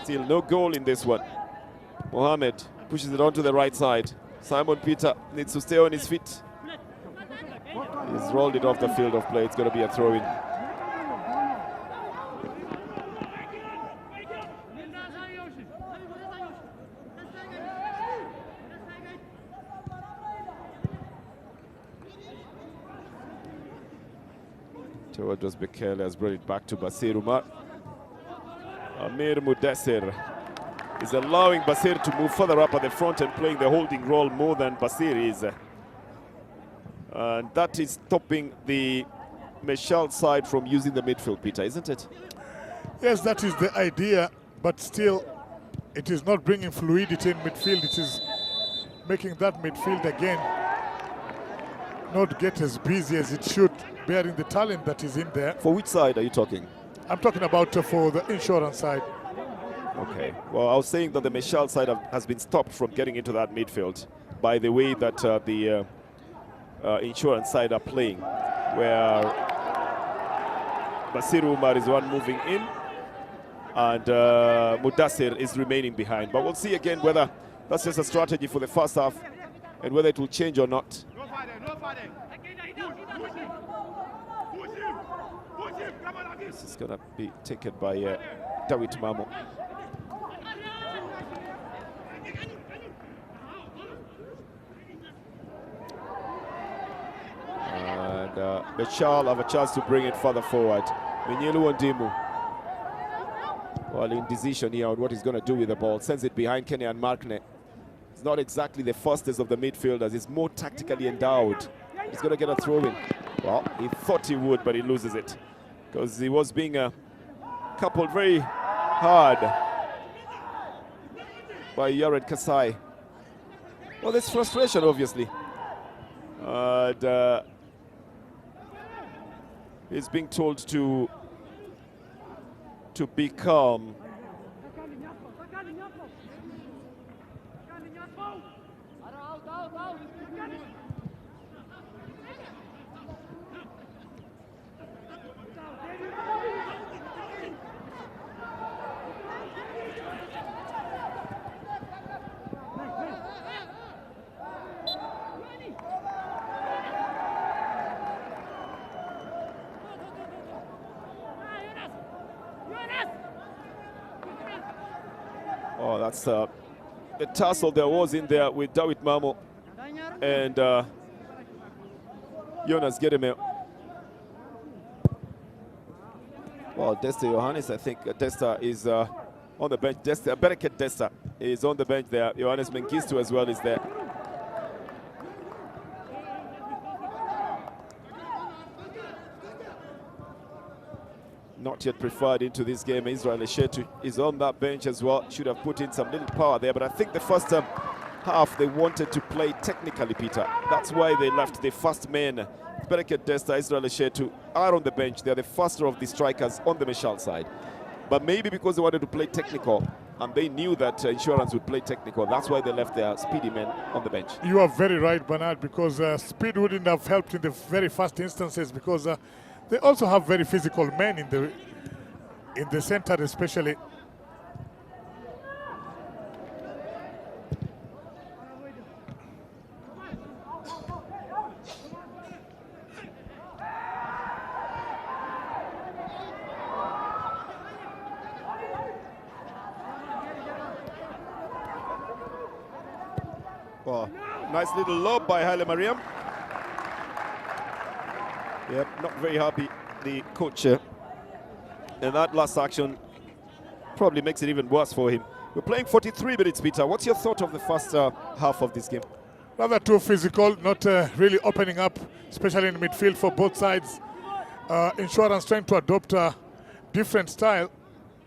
Still no goal in this one. Mohamed pushes it onto the right side. Simon Peter needs to stay on his feet. He's rolled it off the field of play. It's going to be a throw-in. Tewadros Mecheal has brought it back to Basir Umar. Amir Mudassir is allowing Basir to move further up at the front and playing the holding role more than Basir is. And that is stopping the Mecheal side from using the midfield, Peter, isn't it? Yes, that is the idea, but still it is not bringing fluidity in midfield. It is making that midfield again not get as busy as it should, bearing the talent that is in there. For which side are you talking? I'm talking about for the Insurance side. Okay, well, I was saying that the Mecheal side has been stopped from getting into that midfield by the way that the Insurance side are playing, where Basir Umar is one moving in and Mudassir is remaining behind. But we'll see again whether that's just a strategy for the first half and whether it will change or not. This is going to be taken by Dawit Mamo. And Mecheal have a chance to bring it further forward. Mecheal Ndimu, well, in decision here on what he's going to do with the ball, sends it behind Kenyan Markne. He's not exactly the fastest of the midfielders. He's more tactically endowed. He's going to get a throw-in. Well, he thought he would, but he loses it because he was being coupled very hard by Yared Kasai. Well, there's frustration, obviously. And he's being told to be calm. Oh, that's the tussle there was in there with David Mamo and Jonas Gedemir. Well, Desta Johannes, I think Desta is on the bench. Bereket Desta is on the bench there. Johannes Mengistu as well is there. Not yet preferred into this game. Israel Eshetu is on that bench as well. Should have put in some little power there, but I think the first half they wanted to play technically, Peter. That's why they left the first men. Bereket Desta, Israel Eshetu are on the bench. They're the faster of the strikers on the Mecheal side. But maybe because they wanted to play technical and they knew that Insurance would play technical, that's why they left their speedy men on the bench. You are very right, Bernard, because speed wouldn't have helped in the very first instances, because they also have very physical men in the center, especially. Well, nice little lob by Haile Mariam. Yep, not very happy, the coach. And that last action probably makes it even worse for him. We're playing 43 minutes, Peter. What's your thought of the first half of this game? Rather too physical, not really opening up, especially in midfield for both sides. Insurance trying to adopt a different style,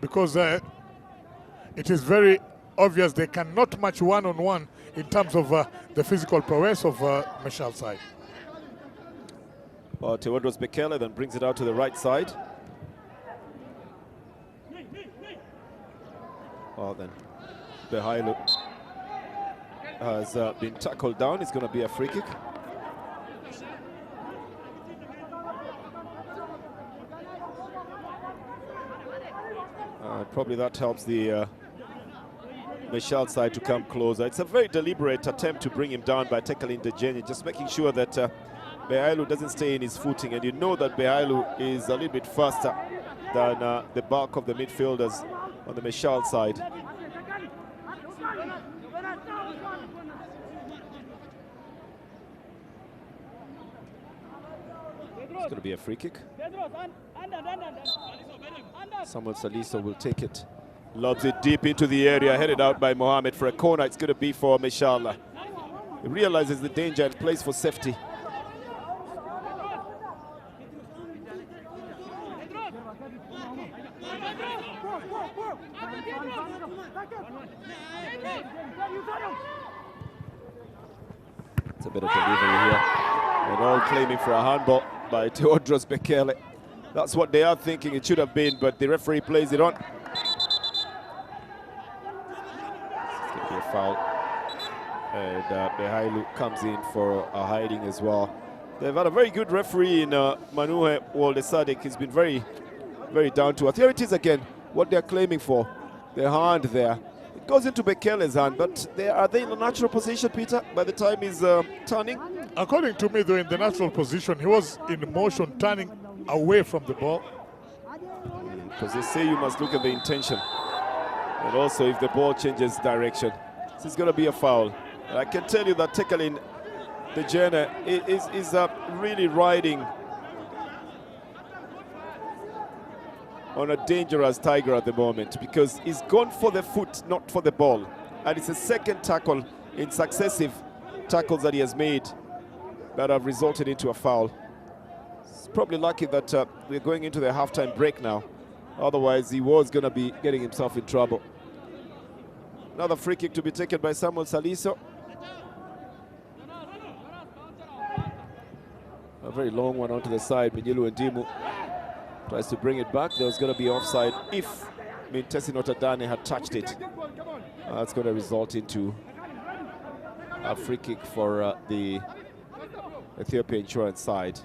because it is very obvious they cannot match one-on-one in terms of the physical prowess of Mecheal side. Well, Teodros Bekele then brings it out to the right side. Well, then Behailu has been tackled down. It's going to be a free kick. Probably that helps the Mecheal side to come closer. It's a very deliberate attempt to bring him down by tackling Dejenye, just making sure that Behailu doesn't stay in his footing, and you know that Behailu is a little bit faster than the bulk of the midfielders on the Mecheal side. It's going to be a free kick. Samuel Saliso will take it. Lobs it deep into the area, headed out by Mohamed for a corner. It's going to be for Mecheal. He realizes the danger and plays for safety. It's a bit of delivery here. And all claiming for a handball by Teodros Bekele. That's what they are thinking it should have been, but the referee plays it on. It's going to be a foul. And Behailu comes in for a hiding as well. They've had a very good referee in Manuhe Woldesadik. He's been very, very down to earth. Here it is again, what they're claiming for. The hand there. It goes into Bekele's hand, but are they in a natural position, Peter, by the time he's turning? According to me, though, in the natural position, he was in motion, turning away from the ball. Because they say you must look at the intention. And also if the ball changes direction. This is going to be a foul. And I can tell you that tackling Dejenye is really riding on a dangerous tiger at the moment, because he's gone for the foot, not for the ball. And it's a second tackle in successive tackles that he has made that have resulted into a foul. It's probably lucky that we're going into the halftime break now. Otherwise, he was going to be getting himself in trouble. Another free kick to be taken by Samuel Saliso. very long one onto the side. Mecheal and Dimu tries to bring it back. There was going to be offside if Mintesi Notadane had touched it. That's going to result into a free kick for the Ethiopia Insurance side.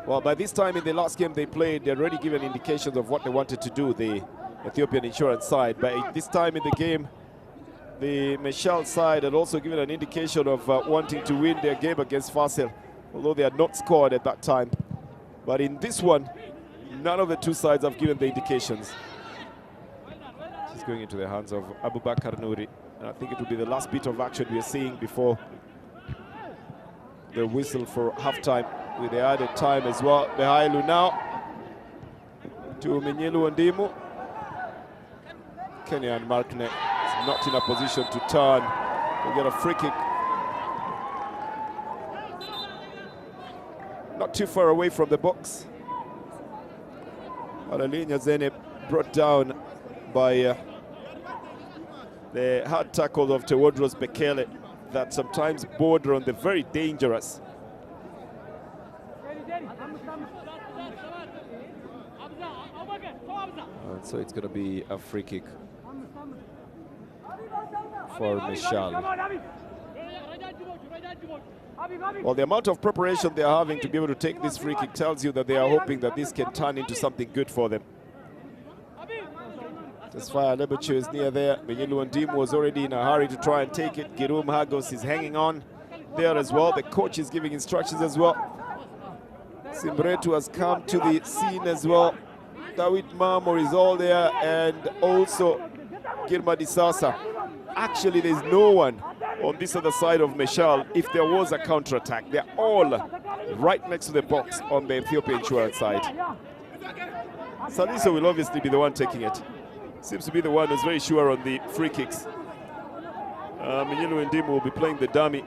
Well, by this time in the last game they played, they'd already given indications of what they wanted to do, the Ethiopian Insurance side. But this time in the game, the Mecheal side had also given an indication of wanting to win their game against Fasel, although they had not scored at that time. But in this one, none of the two sides have given the indications. It's going into the hands of Abubakar Nouri. And I think it will be the last bit of action we are seeing before the whistle for halftime, with the added time as well. Behailu now to Mecheal and Dimu. Kenyan Markne is not in a position to turn. We get a free kick. Not too far away from the box. Alalinya Zene brought down by the hard tackles of Tewodros Bekele that sometimes border on the very dangerous. And so it's going to be a free kick for Mecheal. Well, the amount of preparation they are having to be able to take this free kick tells you that they are hoping that this can turn into something good for them. Tesfaye Alebacho is near there. Mecheal and Dimu was already in a hurry to try and take it. Girum Hagos is hanging on there as well. The coach is giving instructions as well. Simbretu has come to the scene as well. David Marmor is all there, and also Girma Disasa. Actually, there's no one on this other side of Mecheal if there was a counter-attack. They're all right next to the box on the Ethiopia Insurance side. Saliso will obviously be the one taking it. Seems to be the one who's very sure on the free kicks. Mecheal and Dimu will be playing the dummy.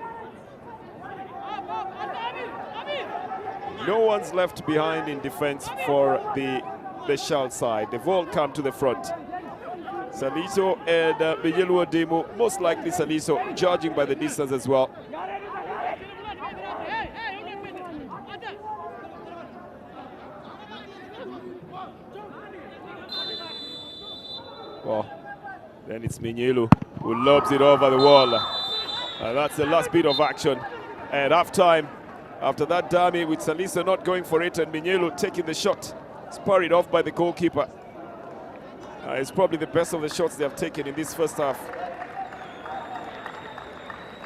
No one's left behind in defense for the Mecheal side. They've all come to the front. Saliso and Mecheal and Dimu, most likely Saliso, judging by the distance as well. Well, then it's Mecheal who lobs it over the wall. And that's the last bit of action at half-time. After that dummy with Saliso not going for it and Mecheal taking the shot, spurred off by the goalkeeper. It's probably the best of the shots they have taken in this first half.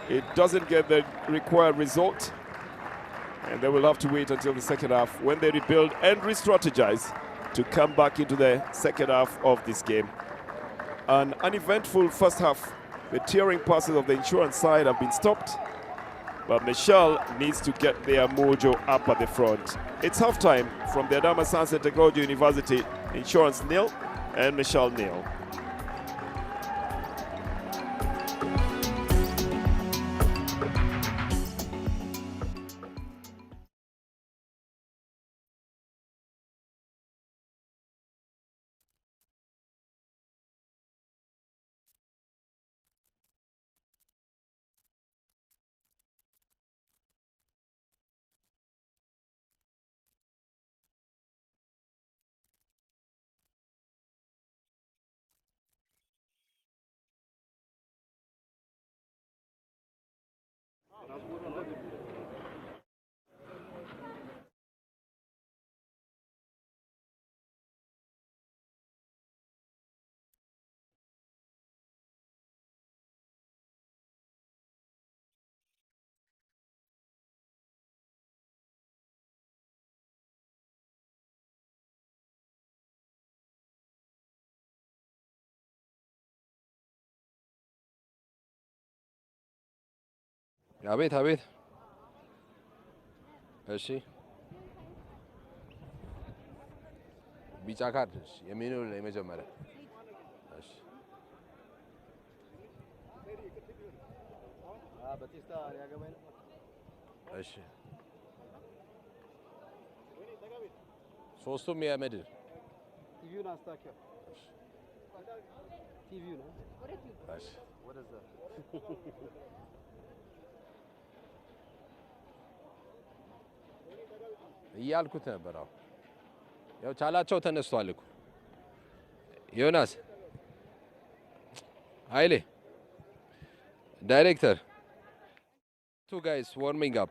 It doesn't get the required result, and they will have to wait until the second half when they rebuild and re-strategize to come back into the second half of this game. An uneventful first half. The tearing passes of the Insurance side have been stopped, but Mecheal needs to get their mojo up at the front. It's halftime from the Adama Sunset Technology University. Insurance 0 and Mecheal 0. አቤት አቤት። እሺ ቢጫ ካርድ የሚኖር የመጀመሪያ። እሺ በቲስታ ያገባኝ ነው። እሺ ሶስቱም የምድር ቲቪውን አስተካክል። እሺ ቲቪው ነው። እሺ ወደዛ እያልኩት ነበር አው ያው ቻላቸው ተነስቷል እኮ ዮናስ ኃይሌ ዳይሬክተር two guys warming up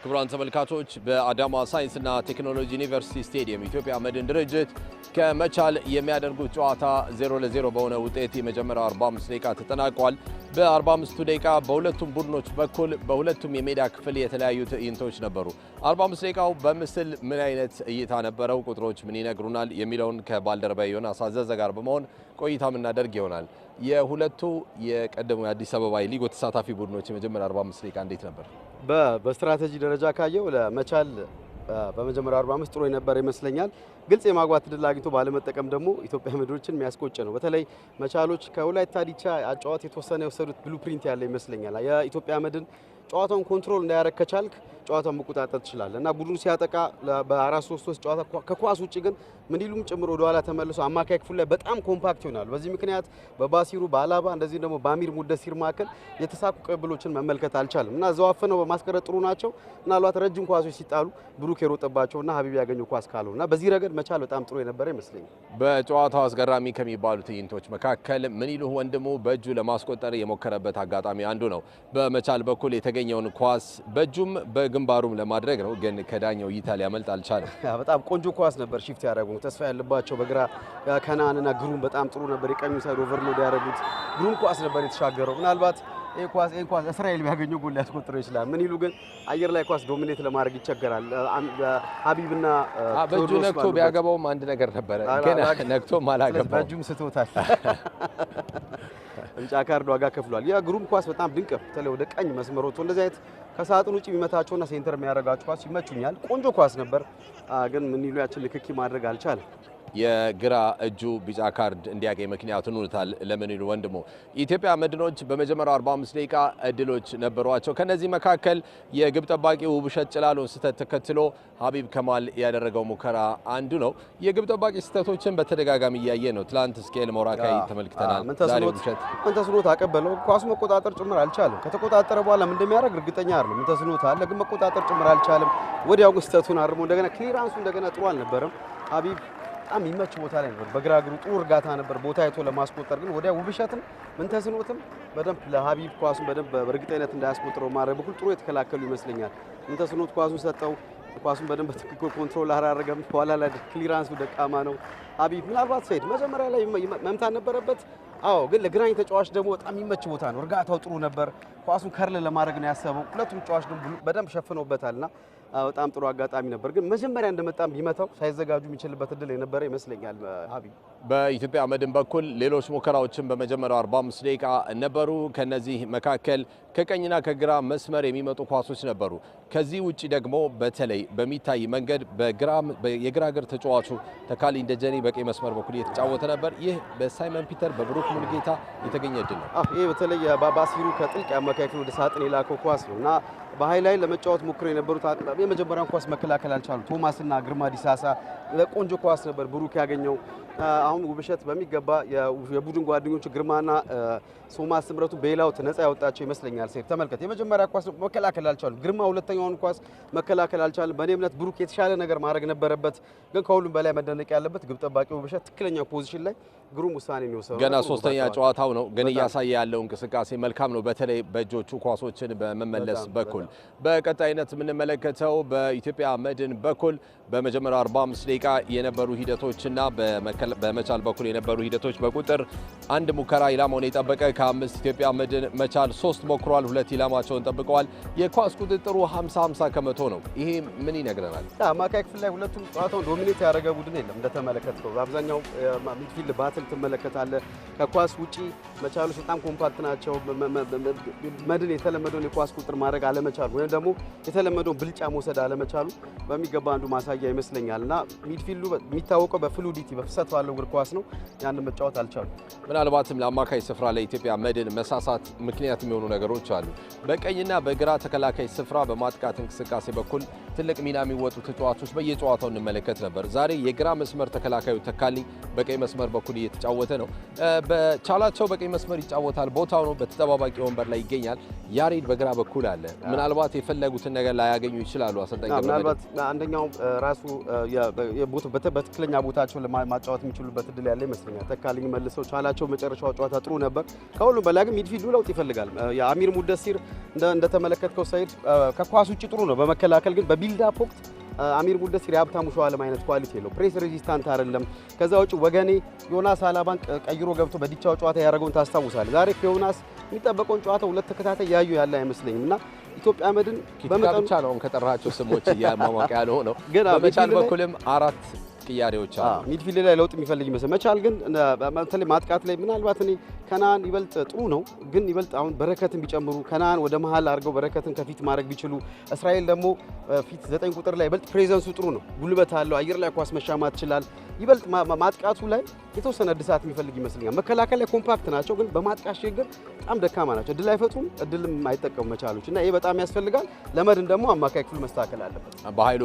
ክቡራን ተመልካቾች በአዳማ ሳይንስና ቴክኖሎጂ ዩኒቨርሲቲ ስቴዲየም ኢትዮጵያ መድን ድርጅት ከመቻል የሚያደርጉት ጨዋታ 0-0 በሆነ ውጤት የመጀመሪያው 45 ደቂቃ ተጠናቋል። በ45 ደቂቃ በሁለቱም ቡድኖች በኩል በሁለቱም የሜዳ ክፍል የተለያዩ ትዕይንቶች ነበሩ። 45 ደቂቃው በምስል ምን አይነት እይታ ነበረው፣ ቁጥሮች ምን ይነግሩናል የሚለውን ከባልደረባዬ ዮናስ አዘዘ ጋር በመሆን ቆይታ የምናደርግ ይሆናል። የሁለቱ የቀደሙ የአዲስ አበባ ሊግ ተሳታፊ ቡድኖች የመጀመሪያ 45 ደቂቃ እንዴት ነበር? በስትራቴጂ ደረጃ ካየው ለመቻል በመጀመሪያው 45 ጥሩ የነበረ ይመስለኛል። ግልጽ የማግባት ድል አግኝቶ ባለመጠቀም ደግሞ ኢትዮጵያ መድኖችን የሚያስቆጭ ነው። በተለይ መቻሎች ከወላይታ ዲቻ አጫዋት የተወሰነ የወሰዱት ብሉፕሪንት ያለ ይመስለኛል። የኢትዮጵያ መድን ጨዋታውን ኮንትሮል እንዳያረግ ከቻልክ ጨዋታውን መቆጣጠር ትችላለህ እና ቡድኑ ሲያጠቃ በ4-3-3 ጨዋታ ከኳስ ውጪ ግን ምን ይሉም ጭምር ወደ ኋላ ተመልሶ አማካይ ክፍል ላይ በጣም ኮምፓክት ይሆናሉ። በዚህ ምክንያት በባሲሩ በአላባ እንደዚህ ደግሞ በአሚር ሙደሲር ማከል የተሳኩ ቅብሎችን መመልከት አልቻለም እና ዘዋፈነው በማስቀረጥ ጥሩ ናቸው። ምናልባት ረጅም ኳሶች ሲጣሉ ብሩክ የሮጠባቸውና ሀቢብ ያገኘው ኳስ ካልሆነ እና በዚህ ረገድ መቻል በጣም ጥሩ የነበረ ይመስለኛል። በጨዋታው አስገራሚ ከሚባሉ ትዕይንቶች መካከል ምን ይሉ ወንድሙ በእጁ ለማስቆጠር የሞከረበት አጋጣሚ አንዱ ነው። በመቻል በኩል የተገኘውን ኳስ በእጁም በግንባሩም ለማድረግ ነው፣ ግን ከዳኛው እይታ ሊያመልጥ አልቻለም። በጣም ቆንጆ ኳስ ነበር ሺፍት ያደረጉ ተስፋ ያለባቸው በግራ ከናንና ግሩም በጣም ጥሩ ነበር። የቀኙ ሳይድ ኦቨርሎድ ያደረጉት ግሩም ኳስ ነበር የተሻገረው። ምናልባት ይሄ ኳስ እስራኤል ቢያገኘው ጎል ሊያስቆጥረው ይችላል። ምን ይሉ ግን አየር ላይ ኳስ ዶሚኔት ለማድረግ ይቸገራል። ሀቢብና በእጁ ነክቶ ቢያገባውም አንድ ነገር ነበረ፣ ግን ነክቶም አላገባው። በእጁም ስቶታል። እንጫ ካርድ ዋጋ ከፍሏል። ያ ግሩም ኳስ በጣም ድንቅ ነው። በተለይ ወደ ቀኝ መስመር ወጥቶ እንደዚህ አይነት ከሳጥን ውጪ የሚመታቸውና ሴንተር የሚያደርጋቸው ኳስ ይመቹኛል። ቆንጆ ኳስ ነበር፣ ግን ምን ይሉ ያችን ልክኪ ማድረግ አልቻለም። የግራ እጁ ቢጫ ካርድ እንዲያገኝ ምክንያቱን ሆነታል። ለምን ይሉ ወንድሙ ኢትዮጵያ መድኖች በመጀመሪያው 45 ደቂቃ እድሎች ነበሯቸው። ከነዚህ መካከል የግብ ጠባቂው ውብሸት ጭላሎን ስህተት ተከትሎ ሀቢብ ከማል ያደረገው ሙከራ አንዱ ነው። የግብ ጠባቂ ስህተቶችን በተደጋጋሚ እያየ ነው። ትላንት ስኬል ሞራካይ ተመልክተናል። ዛሬ ውብሸት ምንተስኖት አቀበለው ኳሱ መቆጣጠር ጭምር አልቻለም። ከተቆጣጠረ በኋላ ምን እንደሚያደርግ እርግጠኛ አይደለም። ምንተስኖት አለ ግን መቆጣጠር ጭምር አልቻለም። ወዲያው ስህተቱን አርሞ እንደገና ክሊራንሱ እንደገና ጥሩ አልነበረም። ሀቢብ በጣም ይመች ቦታ ላይ ነበር። በግራ እግሩ ጥሩ እርጋታ ነበር ቦታ አይቶ ለማስቆጠር፣ ግን ወዲያ ውብሸትም ምንተስኖትም በደንብ ለሀቢብ ኳሱን በደንብ በእርግጠኝነት እንዳያስቆጥረው ማድረግ በኩል ጥሩ የተከላከሉ ይመስለኛል። ምንተስኖት ኳሱን ሰጠው፣ ኳሱን በደንብ በትክክል ኮንትሮል አላደረገም። በኋላ ላይ ክሊራንሱ ደካማ ነው። ሀቢብ ምናልባት ሰይድ መጀመሪያ ላይ መምታት ነበረበት። አዎ፣ ግን ለግራኝ ተጫዋች ደግሞ በጣም የሚመች ቦታ ነው። እርጋታው ጥሩ ነበር። ኳሱን ከርል ለማድረግ ነው ያሰበው። ሁለቱም ተጫዋች ደግሞ በደንብ ሸፍነውበታልና በጣም ጥሩ አጋጣሚ ነበር። ግን መጀመሪያ እንደመጣም ቢመታው ሳይዘጋጁ የሚችልበት እድል የነበረ ይመስለኛል። ሀቢብ በኢትዮጵያ መድን በኩል ሌሎች ሙከራዎችን በመጀመሪያው 45 ደቂቃ ነበሩ። ከነዚህ መካከል ከቀኝና ከግራ መስመር የሚመጡ ኳሶች ነበሩ። ከዚህ ውጪ ደግሞ በተለይ በሚታይ መንገድ የግራ እግር ተጫዋቹ ተካሊ እንደጀኔ በቀኝ መስመር በኩል እየተጫወተ ነበር። ይህ በሳይመን ፒተር በብሩክ ሙልጌታ የተገኘ እድል ነው። ይህ በተለይ ባሲሩ ከጥልቅ አማካይ ክፍል ወደ ሳጥን የላከው ኳስ ነው እና በሃይላይት ለመጫወት ሞክረው የነበሩት የመጀመሪያውን ኳስ መከላከል አልቻሉም። ቶማስና ግርማ ዲሳሳ ቆንጆ ኳስ ነበር ብሩክ ያገኘው። አሁን ውብሸት በሚገባ የቡድን ጓደኞቹ ግርማና ሶማስ ስምረቱ በሌላውት ነፃ ያወጣቸው ይመስለኛል። ሴት ተመልከት፣ የመጀመሪያ ኳስ መከላከል አልቻሉም። ግርማ ሁለተኛውን ኳስ መከላከል አልቻለም። በእኔ እምነት ብሩክ የተሻለ ነገር ማድረግ ነበረበት፣ ግን ከሁሉም በላይ መደነቅ ያለበት ግብ ጠባቂ ውብሸት ትክክለኛ ፖዚሽን ላይ ግሩም ውሳኔ ነው የወሰነው። ገና ሶስተኛ ጨዋታው ነው፣ ግን እያሳየ ያለው እንቅስቃሴ መልካም ነው። በተለይ በእጆቹ ኳሶችን በመመለስ በኩል በቀጣይነት የምንመለከተው በኢትዮጵያ መድን በኩል በመጀመሪያው 45 ደቂቃ የነበሩ ሂደቶችና በመቻል በኩል የነበሩ ሂደቶች በቁጥር አንድ ሙከራ ኢላማውን የጠበቀ ከአምስት ኢትዮጵያ መድን መቻል 3 ሞክሯል፣ 2 ኢላማቸውን ጠብቀዋል። የኳስ ቁጥጥሩ 50-50 ከመቶ ነው። ይሄ ምን ይነግረናል? አማካይ ክፍል ላይ ሁለቱም ጨዋታውን ዶሚኔት ያደረገ ቡድን የለም። እንደተመለከተው አብዛኛው ሚድፊልድ ባትል መከላከል ትመለከታለህ። ከኳስ ውጪ መቻሎች በጣም ኮምፓክት ናቸው። መድን የተለመደውን የኳስ ቁጥር ማድረግ አለመቻሉ ወይም ደግሞ የተለመደውን ብልጫ መውሰድ አለመቻሉ በሚገባ አንዱ ማሳያ ይመስለኛልና ሚድፊልዱ የሚታወቀው በፍሉዲቲ በፍሰት ባለው እግር ኳስ ነው። ያንን መጫወት አልቻሉ። ምናልባትም ለአማካይ ስፍራ ለኢትዮጵያ መድን መሳሳት ምክንያት የሚሆኑ ነገሮች አሉ። በቀኝና በግራ ተከላካይ ስፍራ በማጥቃት እንቅስቃሴ በኩል ትልቅ ሚና የሚወጡ ተጫዋቾች በየጨዋታው እንመለከት ነበር። ዛሬ የግራ መስመር ተከላካዩ ተካልኝ በቀኝ መስመር በኩል እየተጫወተ ነው። በቻላቸው በቀኝ መስመር ይጫወታል፣ ቦታው ነው፣ በተጠባባቂ ወንበር ላይ ይገኛል። ያሬድ በግራ በኩል አለ። ምናልባት የፈለጉትን ነገር ላያገኙ ይችላሉ። አሰልጣኝ ምናልባት አንደኛው ራሱ በትክክለኛ ቦታቸው ለማጫወት የሚችሉበት እድል ያለ ይመስለኛል። ተካልኝ መልሰው ቻላቸው መጨረሻው ጨዋታ ጥሩ ነበር። ከሁሉም በላይ ግን ሚድፊልዱ ለውጥ ይፈልጋል። የአሚር ሙደሲር እንደተመለከትከው ሳይድ ከኳስ ውጭ ጥሩ ነው፣ በመከላከል ግን በቢልዳፕ ወቅት አሚር ሙደሲር የሀብታሙ ሸዋለም አይነት ኳሊቲ የለው። ፕሬስ ሬዚስታንት አይደለም። ከዛ ውጭ ወገኔ ዮናስ አላባን ቀይሮ ገብቶ በዲቻው ጨዋታ ያደረገውን ታስታውሳለህ። ዛሬ ከዮናስ የሚጠበቀውን ጨዋታ ሁለት ተከታታይ ያዩ ያለ አይመስለኝም እና ኢትዮጵያ መድን በመጠኑ ብቻ ነው ከጠራቸው ስሞች ያማማቅ ያለው ነው። በመቻል በኩልም 4 ቅያሬዎች አሉ። ሚድፊልድ ላይ ለውጥ የሚፈልግ ይመስል መቻል ግን በተለይ ማጥቃት ላይ ምናልባት እኔ ከናን ይበልጥ ጥሩ ነው፣ ግን ይበልጥ አሁን በረከትን ቢጨምሩ ከናን ወደ መሃል አድርገው በረከትን ከፊት ማድረግ ቢችሉ፣ እስራኤል ደግሞ ፊት 9 ቁጥር ላይ ይበልጥ ፕሬዘንሱ ጥሩ ነው፣ ጉልበት አለው፣ አየር ላይ ኳስ መሻማት ይችላል። ይበልጥ ማጥቃቱ ላይ የተወሰነ እድሳት የሚፈልግ ይመስለኛል። መከላከል ላይ ኮምፓክት ናቸው፣ ግን በማጥቃት ሽግግር በጣም ደካማ ናቸው። እድል አይፈቱም፣ እድልም አይጠቀሙ መቻሎች እና ይሄ በጣም ያስፈልጋል። ለመድን ደግሞ አማካይ ክፍል መስተካከል አለበት። በኃይሉ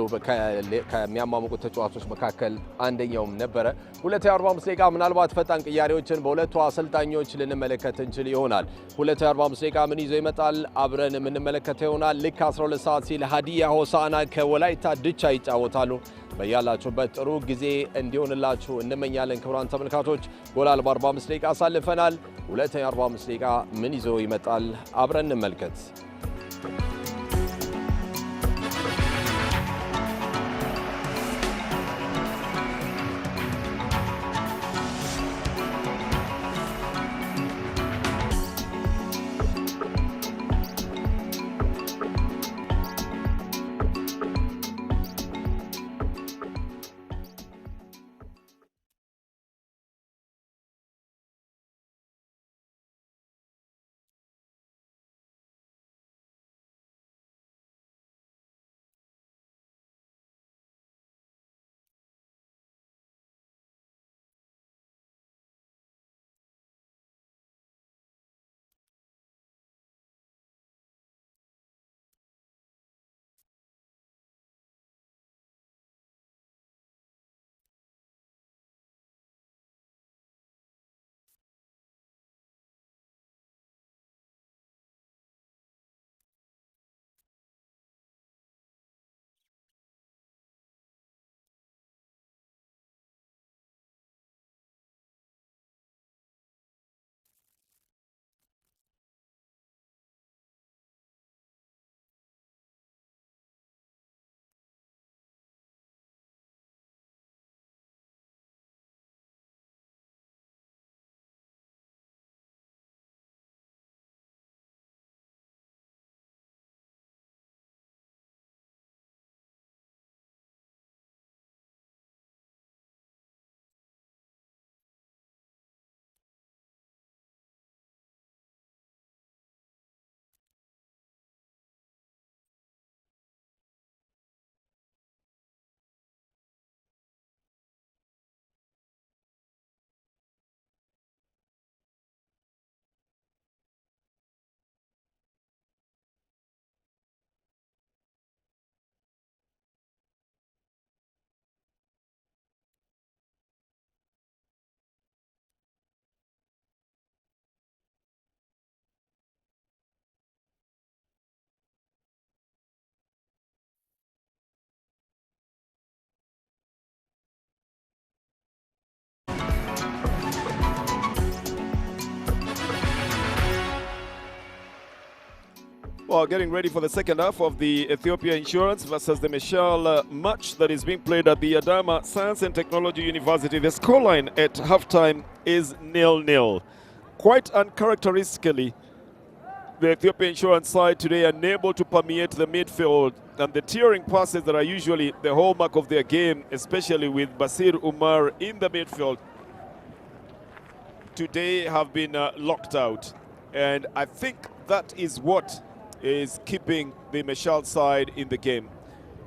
ከሚያማሙቁት ተጫዋቾች መካከል አንደኛውም ነበረ። 2:45 ደቂቃ ምናልባት ፈጣን ቅያሬዎችን በሁለቱ አሰልጣኞች ልንመለከት እንችል ይሆናል። 2:45 ደቂቃ ምን ይዞ ይመጣል አብረን የምንመለከተው ይሆናል። ልክ 12 ሰዓት ሲል ሀዲያ ሆሳዕና ከወላይታ ድቻ ይጫወታሉ። በያላችሁበት ጥሩ ጊዜ እንዲሆንላችሁ እንመኛለን። ክቡራን ተመልካቾች ጎል አልባ 45 ደቂቃ አሳልፈናል። 2:45 ደቂቃ ምን ይዞ ይመጣል አብረን እንመልከት። Well, getting ready for the second half of the Ethiopia Insurance versus the Mecheal match that is being played at the Adama Science and Technology University. The scoreline at halftime is 0-0. Quite uncharacteristically, the Ethiopia Insurance side today unable to permeate the midfield, and the tearing passes that are usually the hallmark of their game, especially with Basir Umar in the midfield, today have been locked out. And I think that is what is keeping the Mecheal side in the game.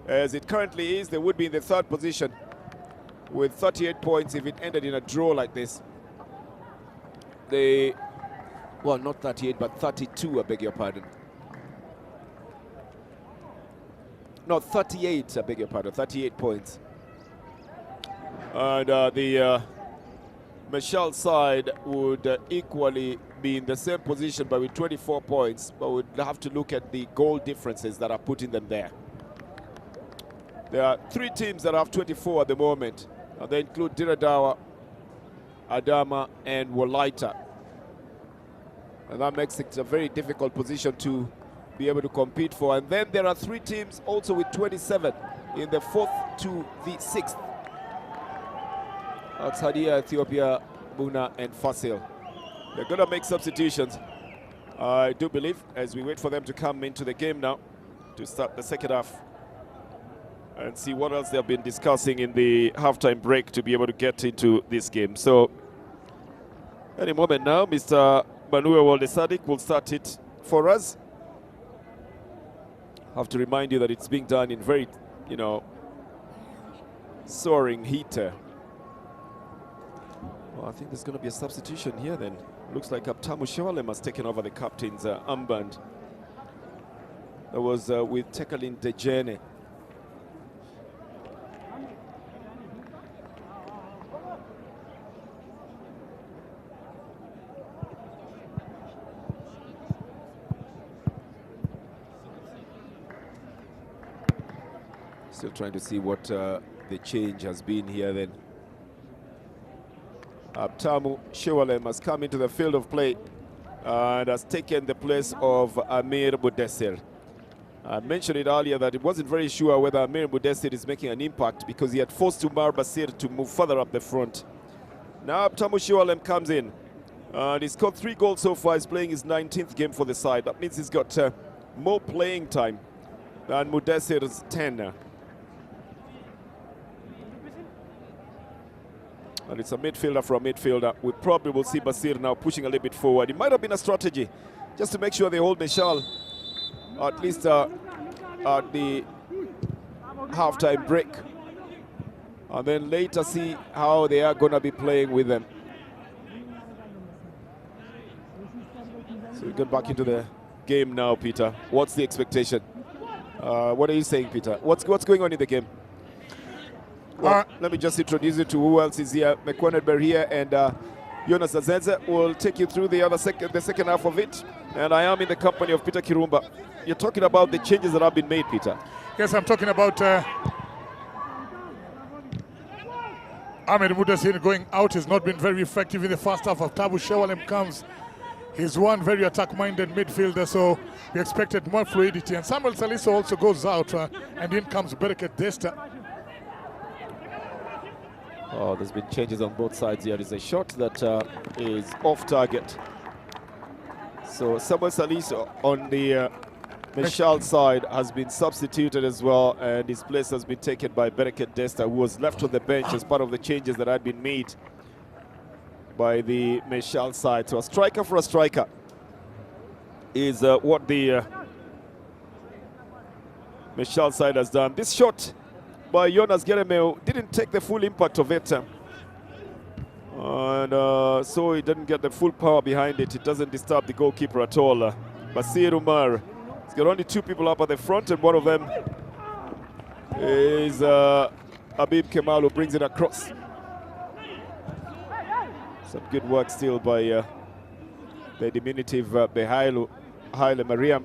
As it currently is, they would be in the third position with 38 points if it ended in a draw like this. They, well, not 38, but 32, I beg your pardon. No, 38, I beg your pardon, 38 points. And the Mecheal side would equally be in the same position but with 24 points, but would have to look at the goal differences that are putting them there. There are 3 teams that have 24 at the moment. They include Diradawa, Adama, and Wolaita. And that makes it a very difficult position to be able to compete for. And then there are 3 teams also with 27 in the 4th to the 6th. That's Hadia, Ethiopia, Buna, and Fasil. They're going to make substitutions, I do believe, as we wait for them to come into the game now to start the second half and see what else they've been discussing in the halftime break to be able to get into this game. So, any moment now, Mr. Manuel Waldesadik will start it for us. I have to remind you that it's being done in very, soaring heat. Well, I think there's going to be a substitution here then. Looks like Aptamu Shewalem has taken over the captain's armband. That was with Tekalin Dejene. Still trying to see what the change has been here then. Aptamu Shewalem has come into the field of play and has taken the place of Amir Budesir. I mentioned it earlier that it wasn't very sure whether Amir Budesir is making an impact because he had forced Umar Basir to move further up the front. Now Aptamu Shewalem comes in and he's got 3 goals so far. He's playing his 19th game for the side. That means he's got more playing time than Mudesir's 10. And it's a midfielder from a midfielder. We probably will see Basir now pushing a little bit forward. It might have been a strategy just to make sure they hold Mecheal at least at the halftime break. And then later see how they are going to be playing with them. So we get back into the game now, Peter. What's the expectation? What are you saying, Peter? What's going on in the game? Well, let me just introduce you to who else is here. Mecheal here and Jonas Azenze will take you through the second half of it. And I am in the company of Peter Kirumba. You're talking about the changes that have been made, Peter. Yes, I'm talking about Ahmed Mudasir going out has not been very effective in the first half. Of Tabu Shewalem comes. He's one very attack-minded midfielder, so we expected more fluidity. And Samuel Saliso also goes out, and in comes Bereket Desta. Oh, there's been changes on both sides here. There's a shot that is off target. So Samuel Saliso on the Mecheal side has been substituted as well, and his place has been taken by Bereket Desta, who was left on the bench as part of the changes that had been made by the Mecheal side. So a striker for a striker is what the Mecheal side has done. This shot by Jonas Geremeu didn't take the full impact of it. And so he didn't get the full power behind it. It doesn't disturb the goalkeeper at all. Basir Umar. He's got only 2 people up at the front, and one of them is Habib Kemal, who brings it across. Some good work still by the diminutive Behaile Mariam.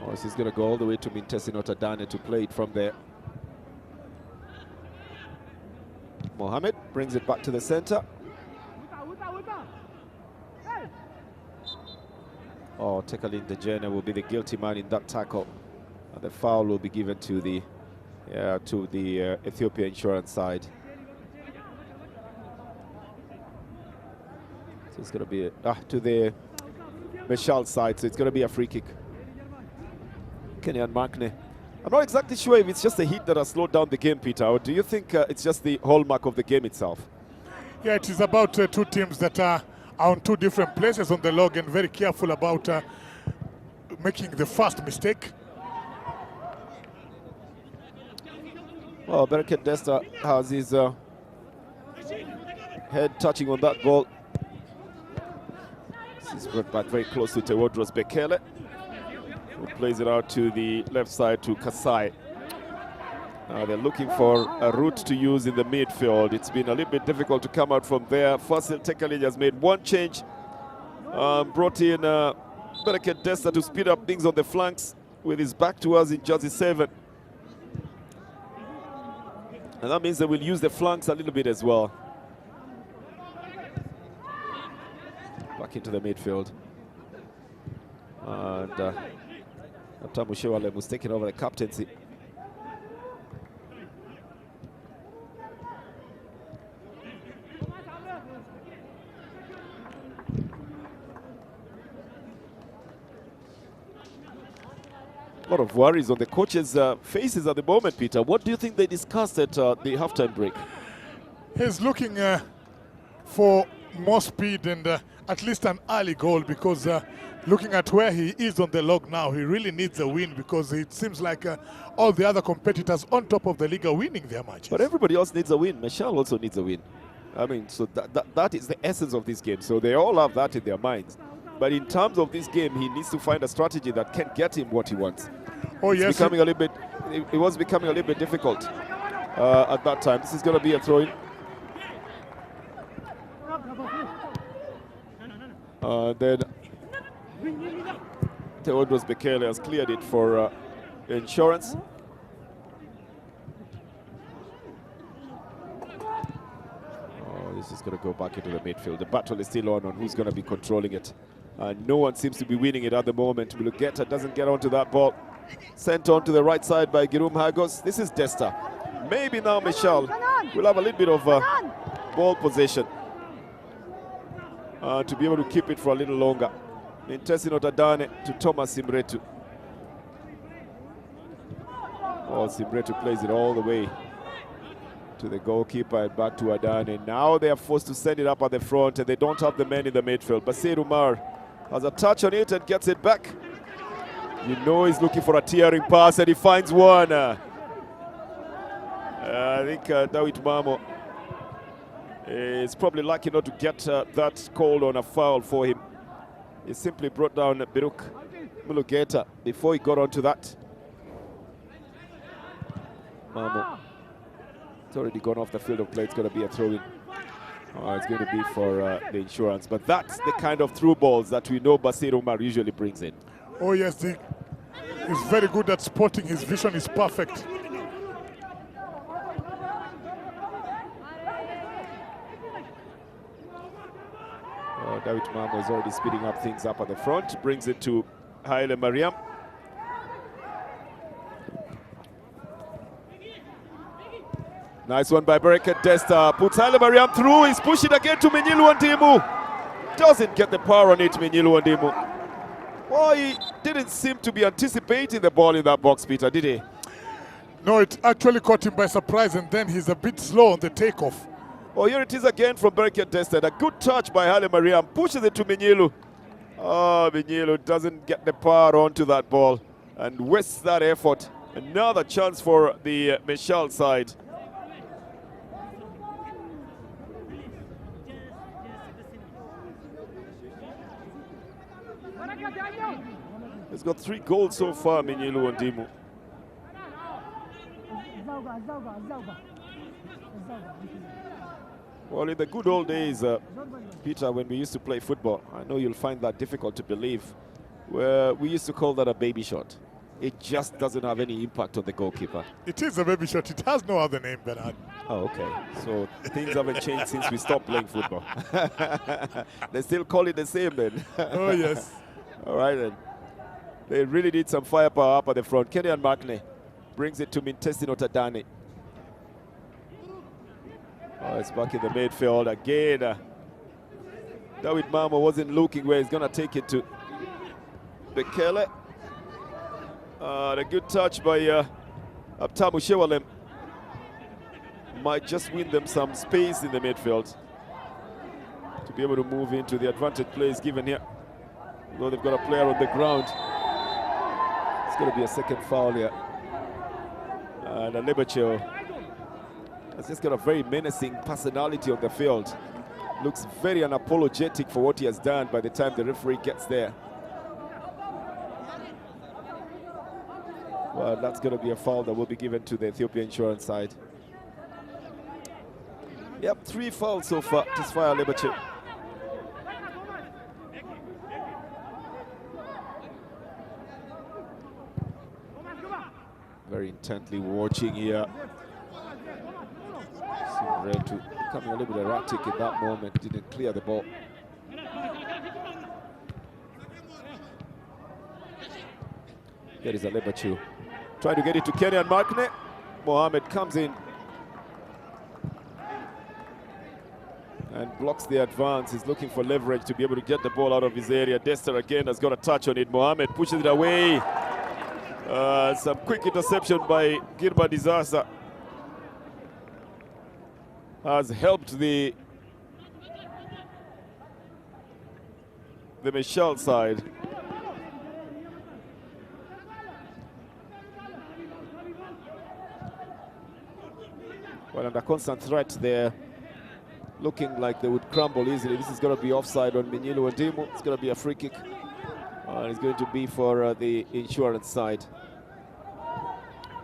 Oh, so he's going to go all the way to Mintesi Notadane to play it from there. Mohamed brings it back to the center. Oh, Tekalin Dejene will be the guilty man in that tackle. And the foul will be given to the Ethiopia Insurance side. So it's going to be to the Mecheal side. So it's going to be a free kick. Kenyan Makne I'm not exactly sure if it's just the heat that has slowed down the game, Peter, or do you think it's just the hallmark of the game itself? Yeah, it is about two teams that are on two different places on the log and very careful about making the first mistake. Well, Bereket Desta has his head touching on that ball. This is brought back very close to Tewodros Bekele, who plays it out to the left side to Kasai. They're looking for a route to use in the midfield. It's been a little bit difficult to come out from there. Fasil Tekali has made one change. Brought in Bereket Desta to speed up things on the flanks with his back to us in jersey 7. And that means they will use the flanks a little bit as well. Back into the midfield. And Tamu Shewale was taking over the captaincy. A lot of worries on the coaches' faces at the moment, Peter. What do you think they discussed at the halftime break? He's looking for more speed and at least an early goal, because looking at where he is on the log now, he really needs a win, because it seems like all the other competitors on top of the league are winning their matches. But everybody else needs a win. Mecheal also needs a win. I mean, so that is the essence of this game. So they all have that in their minds. But in terms of this game, he needs to find a strategy that can get him what he wants. Oh, yes. Becoming a little bit, it was becoming a little bit difficult at that time. This is going to be a throw-in. Then Tewodros Bekele has cleared it for Insurance. Oh, this is going to go back into the midfield. The battle is still on who's going to be controlling it. No one seems to be winning it at the moment. Mulugeta doesn't get onto that ball. Sent on to the right side by Girum Hagos. This is Desta. Maybe now Mecheal will have a little bit of ball possession to be able to keep it for a little longer. Intesino Tadane to Thomas Simretu. Oh, Simretu plays it all the way to the goalkeeper and back to Adane. Now they are forced to send it up at the front and they don't have the men in the midfield. Basir Umar has a touch on it and gets it back. You know he's looking for a tearing pass and he finds one. I think Dawit Mamo is probably lucky not to get that call on a foul for him. He simply brought down Biruk Mulugeta before he got onto that. Mamo, it's already gone off the field of play. It's going to be a throw-in. It's going to be for the Insurance. But that's the kind of through balls that we know Basir Umar usually brings in. Oh, yes, he's very good at spotting. His vision is perfect. David Mamo is already speeding up things up at the front. Brings it to Haile Mariam. Nice one by Bereket Desta. Puts Haile Mariam through. He's pushing again to Menyilu Wandimu. Doesn't get the power on it, Menyilu Wandimu. Well, he didn't seem to be anticipating the ball in that box, Peter, did he? No, it actually caught him by surprise, and then he's a bit slow on the takeoff. Oh, here it is again from Bereket Desta. A good touch by Haile Mariam. Pushes it to Menyilu. Oh, Menyilu doesn't get the power onto that ball and wastes that effort. Another chance for the Mecheal side. He's got 3 goals so far, Menyilu Wandimu. Well, in the good old days, Peter, when we used to play football, I know you'll find that difficult to believe, where we used to call that a baby shot. It just doesn't have any impact on the goalkeeper. It is a baby shot. It has no other name, Bernard. Oh, okay. So things haven't changed since we stopped playing football. They still call it the same then. Oh, yes. All right, then. They really need some firepower up at the front. Kenyan Makne brings it to Mintesino Tadane. Oh, it's back in the midfield again. David Mamo wasn't looking where he's going to take it to. Bekele. A good touch by Abtamu Shewalem. Might just win them some space in the midfield to be able to move into the advantage plays given here. Although they've got a player on the ground. It's going to be a second foul here. And Mecheal has just got a very menacing personality on the field. Looks very unapologetic for what he has done by the time the referee gets there. Well, that's going to be a foul that will be given to the Ethiopia Insurance side. Yep, 3 fouls so far to Tesfaye Mecheal. Very intently watching here. Seemed Red to becoming a little bit erratic in that moment, didn't clear the ball. Here is Mecheal trying to get it to Kenyan Markne. Mohamed comes in and blocks the advance. He's looking for leverage to be able to get the ball out of his area. Dester again has got a touch on it. Mohamed pushes it away. Some quick interception by Girba Disaster has helped the Mecheal side. Well, under constant threat there, looking like they would crumble easily. This is going to be offside on Mecheal Ndimu. It's going to be a free kick. It's going to be for the Insurance side.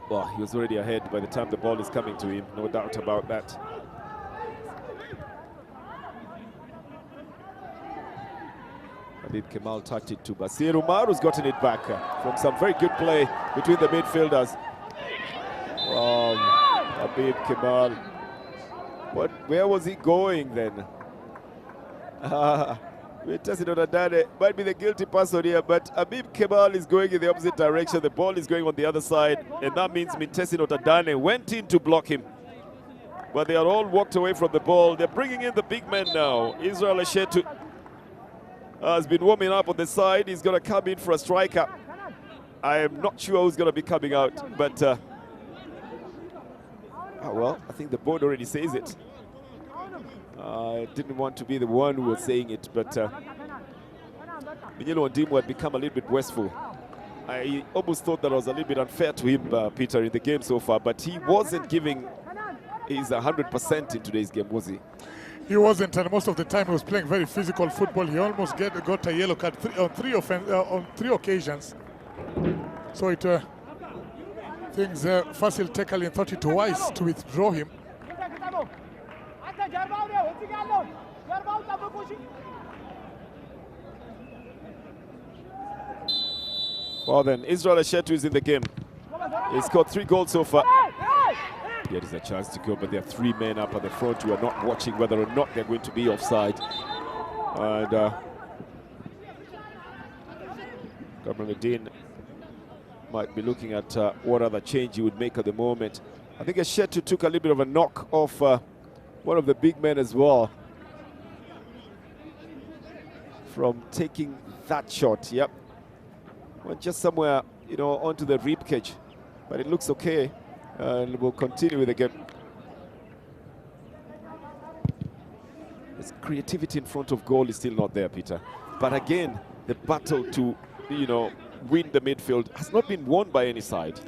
Well, he was already ahead by the time the ball is coming to him, no doubt about that. Habib Kemal touched it to Basir Umar, who's gotten it back from some very good play between the midfielders. Habib Kemal. Where was he going then? Might be the guilty person here, but Habib Kemal is going in the opposite direction. The ball is going on the other side, and that means Mintesi Notadane went in to block him. But they are all walked away from the ball. They're bringing in the big men now. Israel Eshetu has been warming up on the side. He's going to come in for a striker. I am not sure who's going to be coming out, but well, I think the board already says it. I didn't want to be the one who was saying it, but Mecheal Ndimu had become a little bit wasteful. I almost thought that was a little bit unfair to him, Peter, in the game so far, but he wasn't giving his 100% in today's game, was he? He wasn't, and most of the time he was playing very physical football. He almost got a yellow card on three occasions. So it things Fasil Tekalin thought it wise to withdraw him. Well then, Israel Eshetu is in the game. He's scored 3 goals so far. Here is a chance to go, but there are 3 men up at the front who are not watching whether or not they're going to be offside. And Kamranuddin might be looking at what other change he would make at the moment. I think Eshetu took a little bit of a knock off one of the big men as well from taking that shot. Yep, went just somewhere, you know, onto the rib cage, but it looks okay, and we'll continue with the game. His creativity in front of goal is still not there, Peter. But again, the battle to, you know, win the midfield has not been won by any side.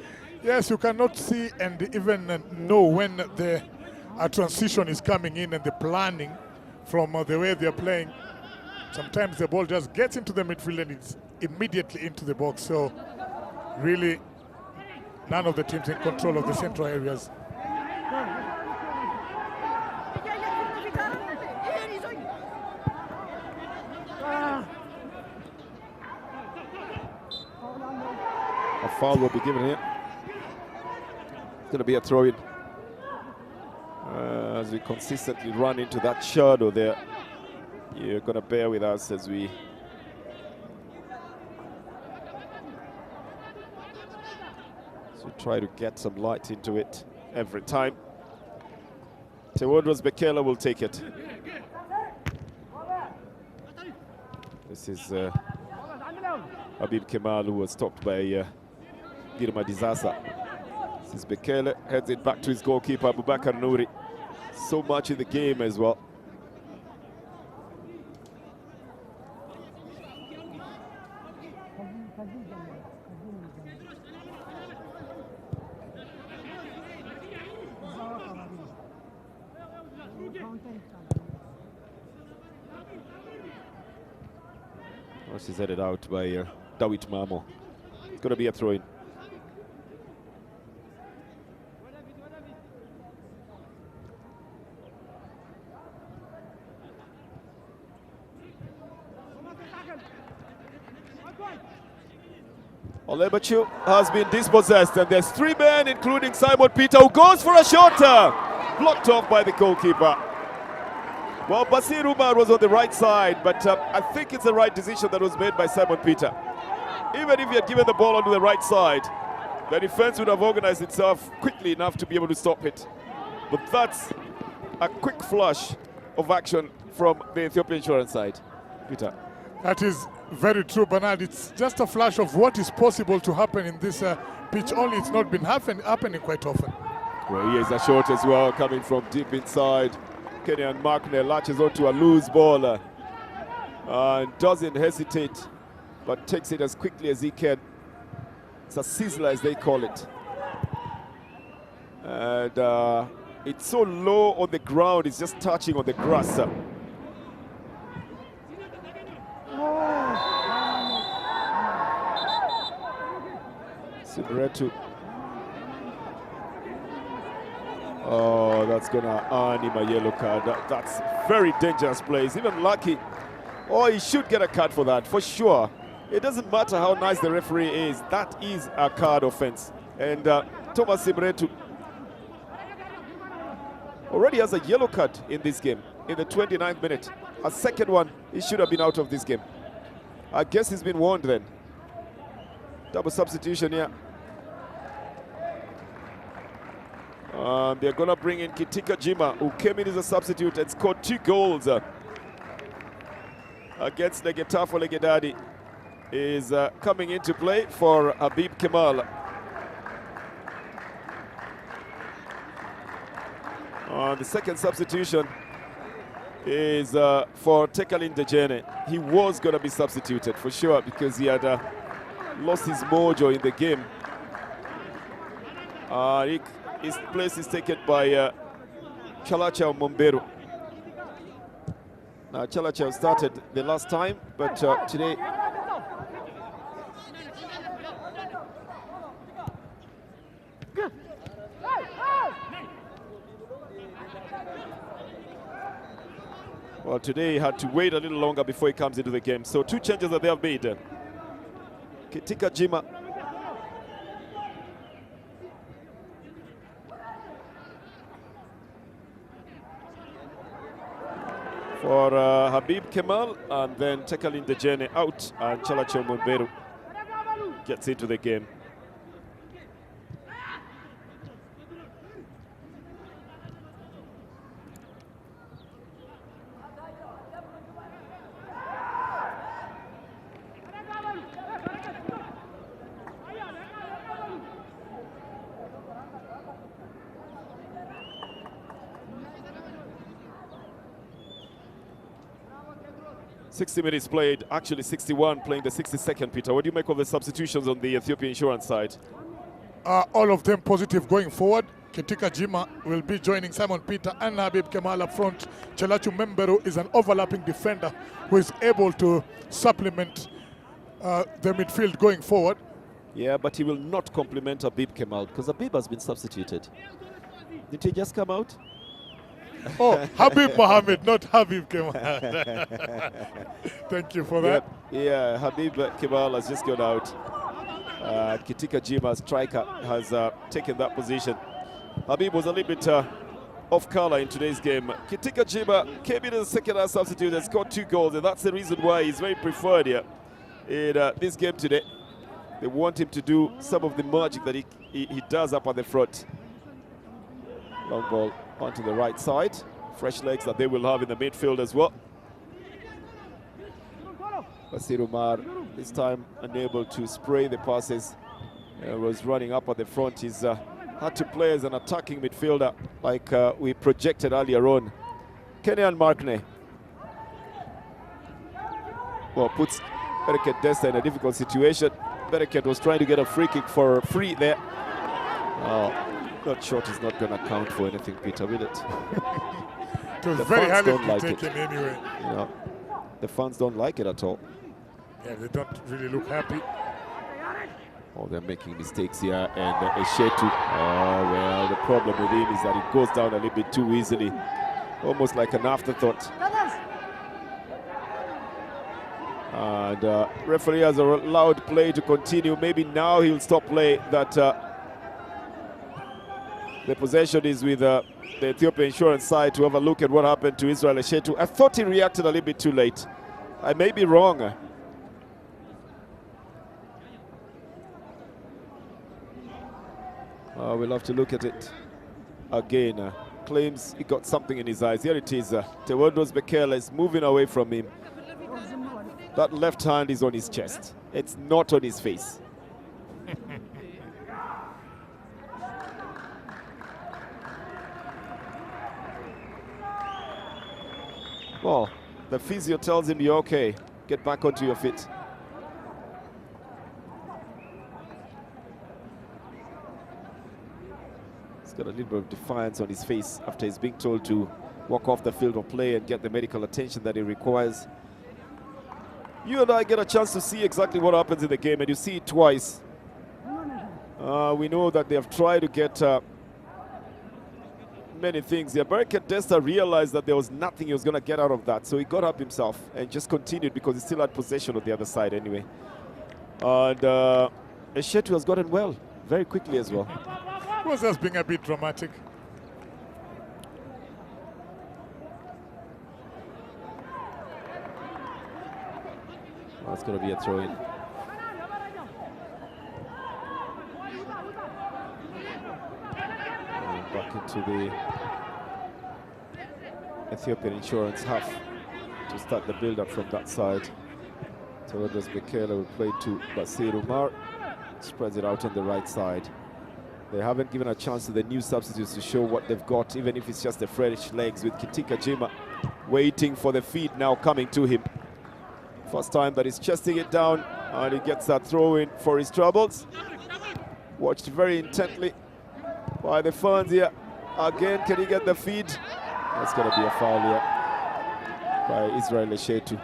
Yes, you cannot see and even know when the transition is coming in and the planning from the way they're playing. Sometimes the ball just gets into the midfield and it's immediately into the box. So really, none of the teams in control of the central areas. A foul will be given here. It's going to be a throw-in. As we consistently run into that shadow there, you're going to bear with us as we try to get some light into it every time. Tewodros Bekele will take it. This is Habib Kemal, who was stopped by Girma Disasa. This is Mecheal, heads it back to his goalkeeper, Abubakar Nouri. So much in the game as well. She's headed out by Dawit Mamo. It's going to be a throw-in. Mecheal has been dispossessed, and there's 3 men, including Simon Peter, who goes for a shot, blocked off by the goalkeeper. Well, Basir Umar was on the right side, but I think it's the right decision that was made by Simon Peter. Even if he had given the ball onto the right side, the defense would have organized itself quickly enough to be able to stop it. But that's a quick flush of action from the Ethiopia Insurance side. Peter. That is very true, Bernard. It's just a flash of what is possible to happen in this pitch, only it's not been happening quite often. Well, here's a shot as well, coming from deep inside. Kenyan Markner latches onto a loose ball and doesn't hesitate, but takes it as quickly as he can. It's a sizzler, as they call it. And it's so low on the ground, it's just touching on the grass. Sibiretu. Oh, that's gonna earn him a yellow card. That's very dangerous play. He's even lucky. Oh, he should get a card for that, for sure. It doesn't matter how nice the referee is. That is a card offense. And Thomas Sibiretu already has a yellow card in this game, in the 29th minute. A second one, he should have been out of this game. I guess he's been warned then. Double substitution here. They're going to bring in Kitika Jima, who came in as a substitute and scored 2 goals against Legetafo Legedadi. Is coming into play for Habib Kemal. The second substitution is for Tekalin Dejene. He was going to be substituted for sure because he had lost his mojo in the game. His place is taken by Chalacha Momberu. Now Chalacha started the last time, but today today he had to wait a little longer before he comes into the game. So 2 changes that they have made. Kitika Jima for Habib Kemal, and then Tekalin Dejene out, and Chalacha Momberu gets into the game. .60 minutes played, actually 61 playing the 62nd, Peter. What do you make of the substitutions on the Ethiopia Insurance side? All of them positive going forward. Kitika Jima will be joining Simon Peter and Habib Kemal up front. Chalachu Memberu is an overlapping defender who is able to supplement the midfield going forward. Yeah, but he will not complement Habib Kemal because Habib has been substituted. Did he just come out? Oh, Habib Mohammed, not Habib Kemal. Thank you for that. Yeah, Habib Kemal has just gone out. Kitika Jima, striker, has taken that position. Habib was a little bit off color in today's game. Kitika Jima came in as a second-half substitute and scored 2 goals, and that's the reason why he's very preferred here in this game today. They want him to do some of the magic that he does up at the front. Long ball onto the right side. Fresh legs that they will have in the midfield as well. Basir Umar this time unable to spray the passes was running up at the front. He's had to play as an attacking midfielder like we projected earlier on. Kenyan Markney. Well, puts Bereket Desta in a difficult situation. Bereket was trying to get a free kick for free there. That shot is not going to count for anything, Peter, will it? It was The very fans hardly don't like it. taken anyway. You know, the fans don't like it at all. Yeah, they don't really look happy. Oh, they're making mistakes here, and Eshetu. Oh, well, the problem with him is that it goes down a little bit too easily, almost like an afterthought. And referee has allowed play to continue. Maybe now he'll stop play. That the possession is with the Ethiopia Insurance side to have a look at what happened to Israel Eshetu. I thought he reacted a little bit too late. I may be wrong. We'll have to look at it again. Claims he got something in his eyes. Here it is. Tewodros Mecheal is moving away from him. That left hand is on his chest. It's not on his face. Well, the physio tells him you're okay. Get back onto your feet. He's got a little bit of defiance on his face after he's being told to walk off the field of play and get the medical attention that he requires. You and I get a chance to see exactly what happens in the game, and you see it twice. We know that they have tried to get many things here. Bereket Desta realized that there was nothing he was going to get out of that, so he got up himself and just continued because he still had possession on the other side anyway. And Eshetu has gotten well very quickly as well. He was just being a bit dramatic. Well, it's going to be a throw-in. Back into the Ethiopian Insurance half to start the build-up from that side. Tewodros Mecheal will play to Basir Umar. Spreads it out on the right side. They haven't given a chance to the new substitutes to show what they've got, even if it's just the fresh legs, with Kitika Jima waiting for the feed now coming to him. First time that he's chesting it down, and he gets that throw in for his troubles. Watched very intently by the fans here. Again, can he get the feed? That's going to be a foul here by Israel Eshetu.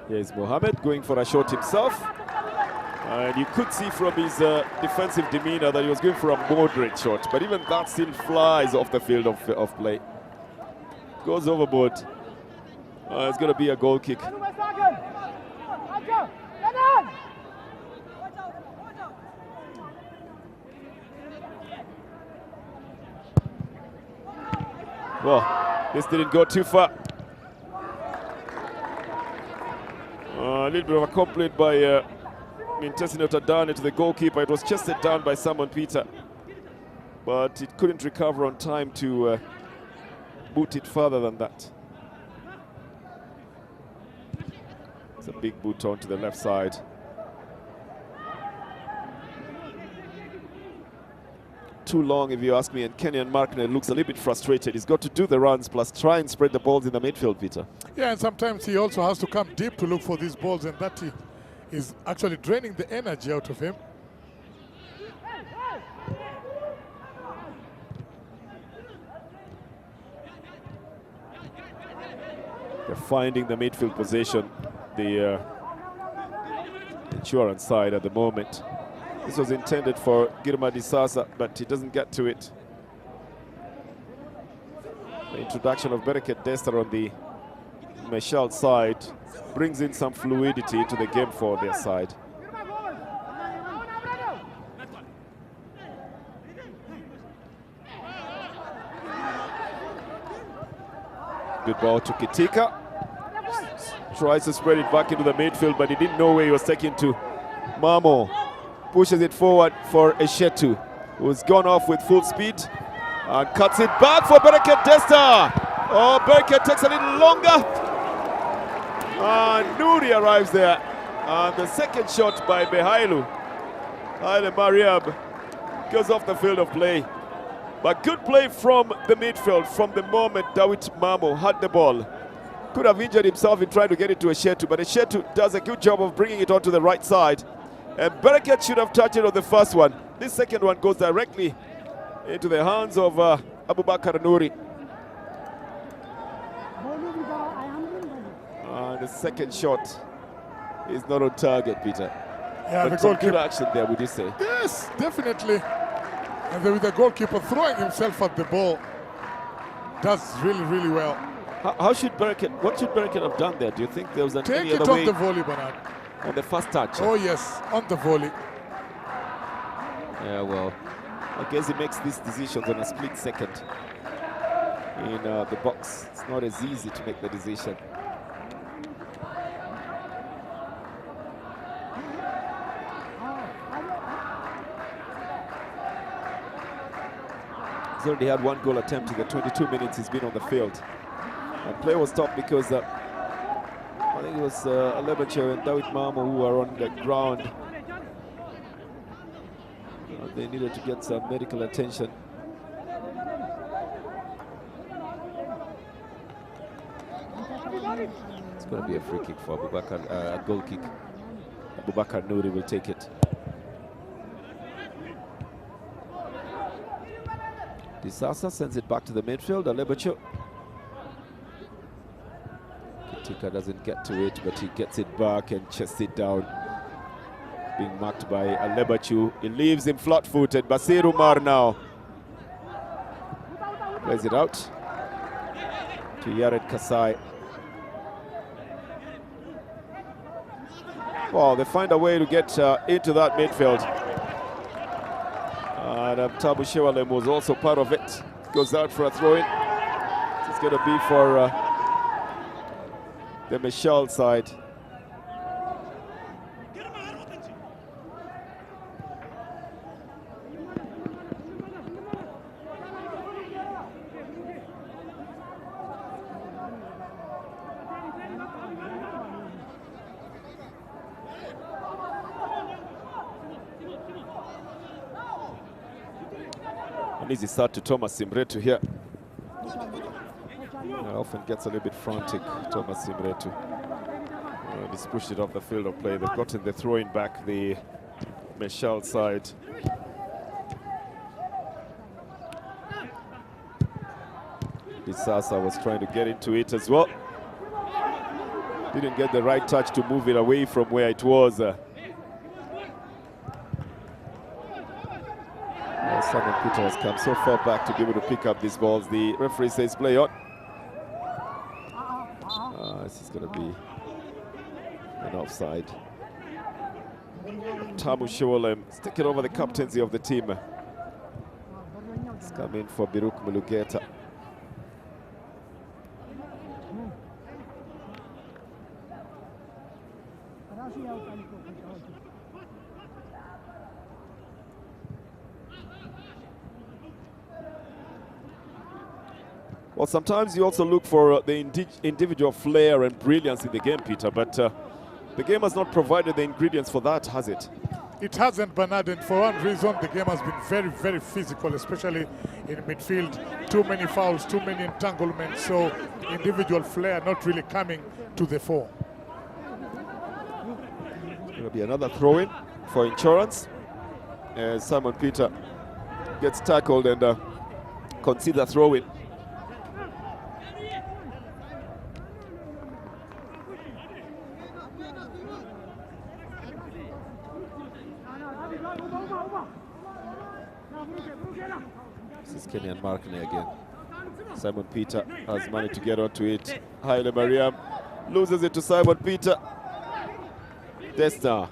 Here's Mohamed going for a shot himself. And you could see from his defensive demeanor that he was going for a moderate shot. But even that still flies off the field of play. Goes overboard. It's going to be a goal kick. Well, this didn't go too far. A little bit of a complaint by Mintesi Otadane to the goalkeeper. It was chested down by Simon Peter, but it couldn't recover on time to boot it further than that. It's a big boot on to the left side. Too long, if you ask me, and Kenyan Markner looks a little bit frustrated. He's got to do the runs plus try and spread the balls in the midfield, Peter. Yeah, and sometimes he also has to come deep to look for these balls, and that is actually draining the energy out of him. They're finding the midfield position, the Insurance side at the moment. This was intended for Girma Disasa, but he doesn't get to it. The introduction of Bereket Desta on the Mecheal side brings in some fluidity into the game for their side. Good ball to Kitika. Tries to spread it back into the midfield, but he didn't know where he was taking to. Mamo pushes it forward for Eshetu, who's gone off with full speed. And cuts it back for Bereket Desta. Oh, Bereket takes a little longer. And Nouri arrives there. And the second shot by Mecheal. Haile Mariam goes off the field of play. But good play from the midfield from the moment Dawit Mamo had the ball. Could have injured himself in trying to get it to Eshetu, but Eshetu does a good job of bringing it onto the right side. And Bereket should have touched it on the first one. This second one goes directly into the hands of Abubakar Nouri. And the second shot is not on target, Peter. Yeah, but the some good goalkeeper. action there, would you say? Yes, definitely. And then with the goalkeeper throwing himself at the ball, does really, really well. How should Bereket, what should Bereket have done there? Do you think there was Take any it other on way the volley, Bernard. on the first touch? Oh yes, on the volley. Yeah, well, I guess he makes these decisions on a split second in the box. It's not as easy to make the decision. He's already had one goal attempt in the 22 minutes he's been on the field. And play was stopped because I think it was Alebacho and Dawit Mamo who were on the ground. They needed to get some medical attention. It's going to be a free kick for Abubakar, a goal kick. Abubakar Nouri will take it. Disasa sends it back to the midfield. Alebacho. Kitika doesn't get to it, but he gets it back and chests it down. Being marked by Alebacho. He leaves him flat-footed. Basir Umar now. Plays it out to Yared Kasai. Well, they find a way to get into that midfield. And Tabu Shewalem was also part of it. Goes out for a throw-in. It's going to be for the Mecheal side. An easy start to Thomas Simretu here. Often gets a little bit frantic, Thomas Simretu. He's pushed it off the field of play. They've gotten the throw-in back, the Mecheal side. Disasa was trying to get into it as well. Didn't get the right touch to move it away from where it was. Simon Peter has come so far back to be able to pick up these balls. The referee says play on. This is going to be an offside. Tamu Shewalem is taking over the captaincy of the team. It's come in for Biruk Mulugeta. Well, sometimes you also look for the individual flair and brilliance in the game, Peter, but the game has not provided the ingredients for that, has it? It hasn't, Bernard, and for one reason, the game has been very, very physical, especially in midfield. Too many fouls, too many entanglements, so individual flair not really coming to the fore. There'll be another throw-in for Insurance. Simon Peter gets tackled and concedes a throw-in. This is Kenyan Markney again. Simon Peter has managed to get onto it. Haile Mariam loses it to Simon Peter. Desta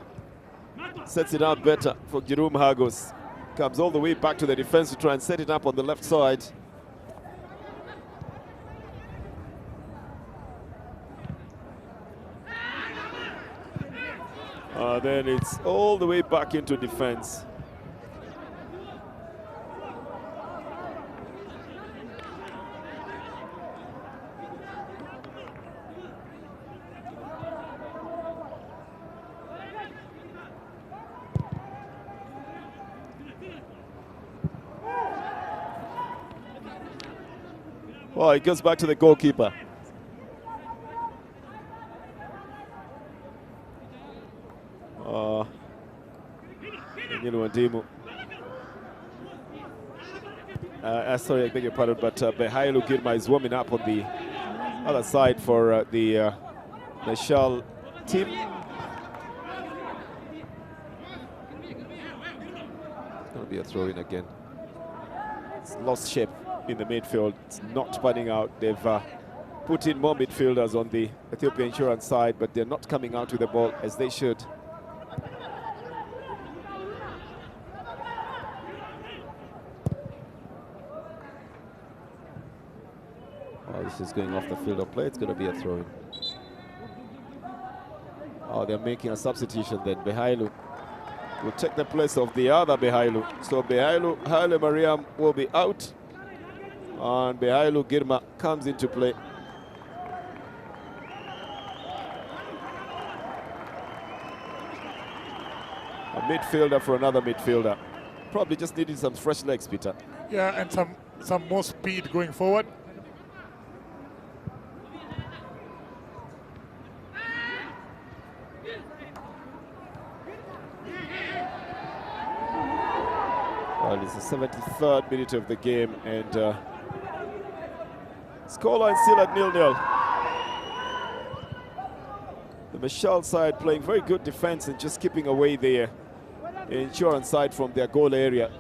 sets it out better for Jerome Hagos. Comes all the way back to the defense to try and set it up on the left side. Then it's all the way back into defense. Well, it goes back to the goalkeeper. Sorry, I beg your pardon, but Mecheal Girma is warming up on the other side for the Mecheal team. It's going to be a throw-in again. It's lost shape in the midfield. It's not panning out. They've put in more midfielders on the Ethiopia Insurance side, but they're not coming out with the ball as they should. Oh, this is going off the field of play. It's going to be a throw-in. Oh, they're making a substitution then. Mecheal will take the place of the other Mecheal. So Mecheal Haile Mariam will be out, and Mecheal Girma comes into play. A midfielder for another midfielder. Probably just needed some fresh legs, Peter. Yeah, and some more speed going forward. Well, it's the 73rd minute of the game, and scoreline still at 0-0. The Mecheal side playing very good defense and just keeping away the Insurance side from their goal area.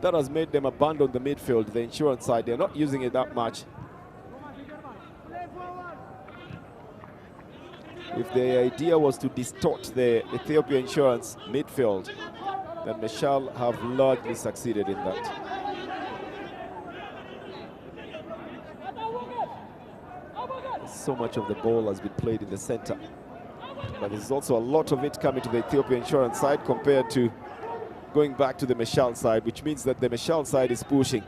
That has made them abandon the midfield, the Insurance side. They're not using it that much. If the idea was to distort the Ethiopia Insurance midfield, then Mecheal have largely succeeded in that. So much of the ball has been played in the center, but there's also a lot of it coming to the Ethiopia Insurance side compared to going back to the Mecheal side, which means that the Mecheal side is pushing.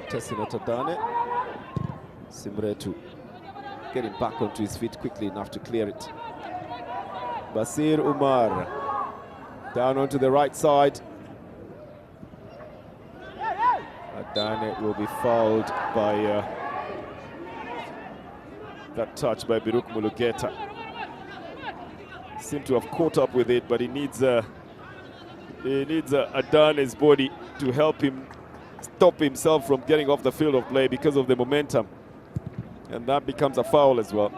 Tessinotadane, Simretu getting back onto his feet quickly enough to clear it. Basir Umar down onto the right side. Adane will be fouled by that touch by Biruk Mulugeta. Seemed to have caught up with it, but he needs Adane's body to help him stop himself from getting off the field of play because of the momentum, and that becomes a foul as well.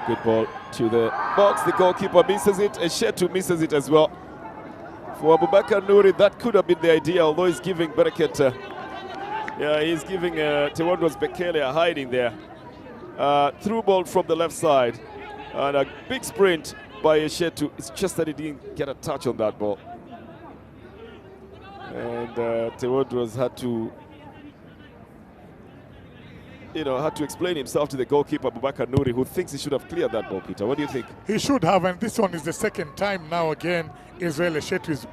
Good ball to the box. The goalkeeper misses it. Eshetu misses it as well. For Abubakar Nouri, that could have been the idea, although he's giving Bereket, he's giving Tewodros Bekele a hiding there. Through ball from the left side, and a big sprint by Eshetu. It's just that he didn't get a touch on that ball, and Tewodros had to, had to explain himself to the goalkeeper Abubakar Nouri, who thinks he should have cleared that ball. Peter, what do you think? He should have, and this one is the second time now again Israel Eshetu is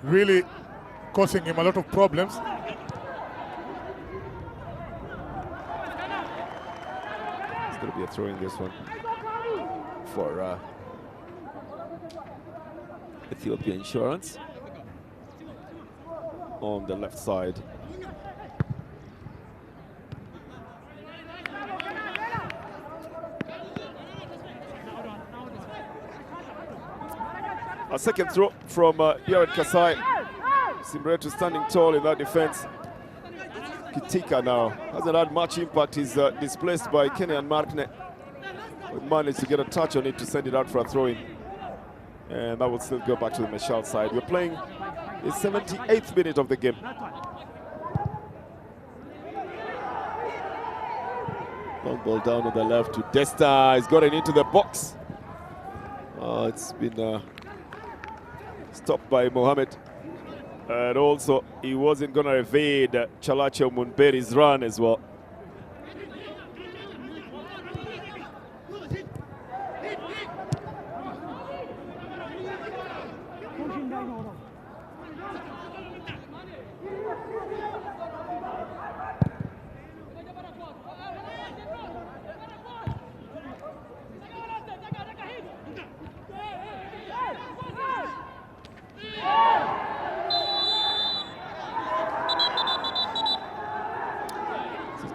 really causing him a lot of problems. It's going to be a throw in this one for Ethiopia Insurance on the left side. A second throw from Yared Kasai. Simretu standing tall in that defense. Kitika now hasn't had much impact. He's displaced by Kenyan Markne. We managed to get a touch on it to send it out for a throw-in. And that will still go back to the Mecheal side. We're playing the 78th minute of the game. Long ball down on the left to Desta. He's gotten into the box. It's been stopped by Mohamed. And also, he wasn't going to evade Chalache Munberi's run as well.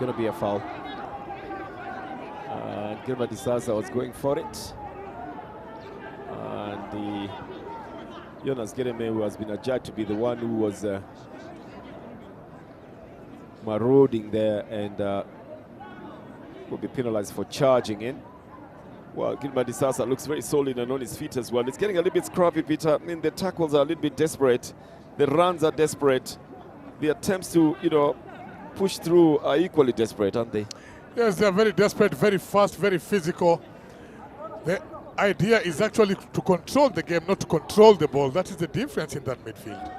going to be a foul. Girma Disasa was going for it. And the Jonas Gereme, who has been adjudged to be the one who was marauding there and will be penalized for charging in. Well, Girma Disasa looks very solid and on his feet as well. It's getting a little bit scrappy, Peter. I mean, the tackles are a little bit desperate. The runs are desperate. The attempts to, push through are equally desperate, aren't they? Yes, they are very desperate, very fast, very physical. The idea is actually to control the game, not to control the ball. That is the difference in that midfield.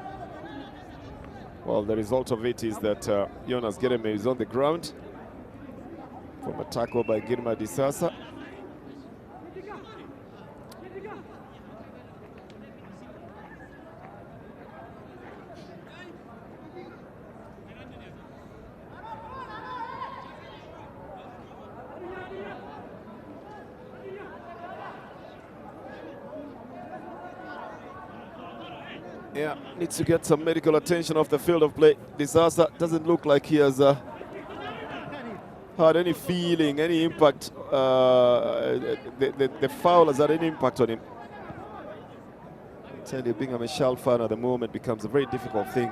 Well, the result of it is that Jonas Gereme is on the ground from a tackle by Girma Disasa. Yeah, needs to get some medical attention off the field of play. Disasa doesn't look like he has had any feeling, any impact. The foul has had any impact on him. I tell you, being a Mecheal fan at the moment becomes a very difficult thing.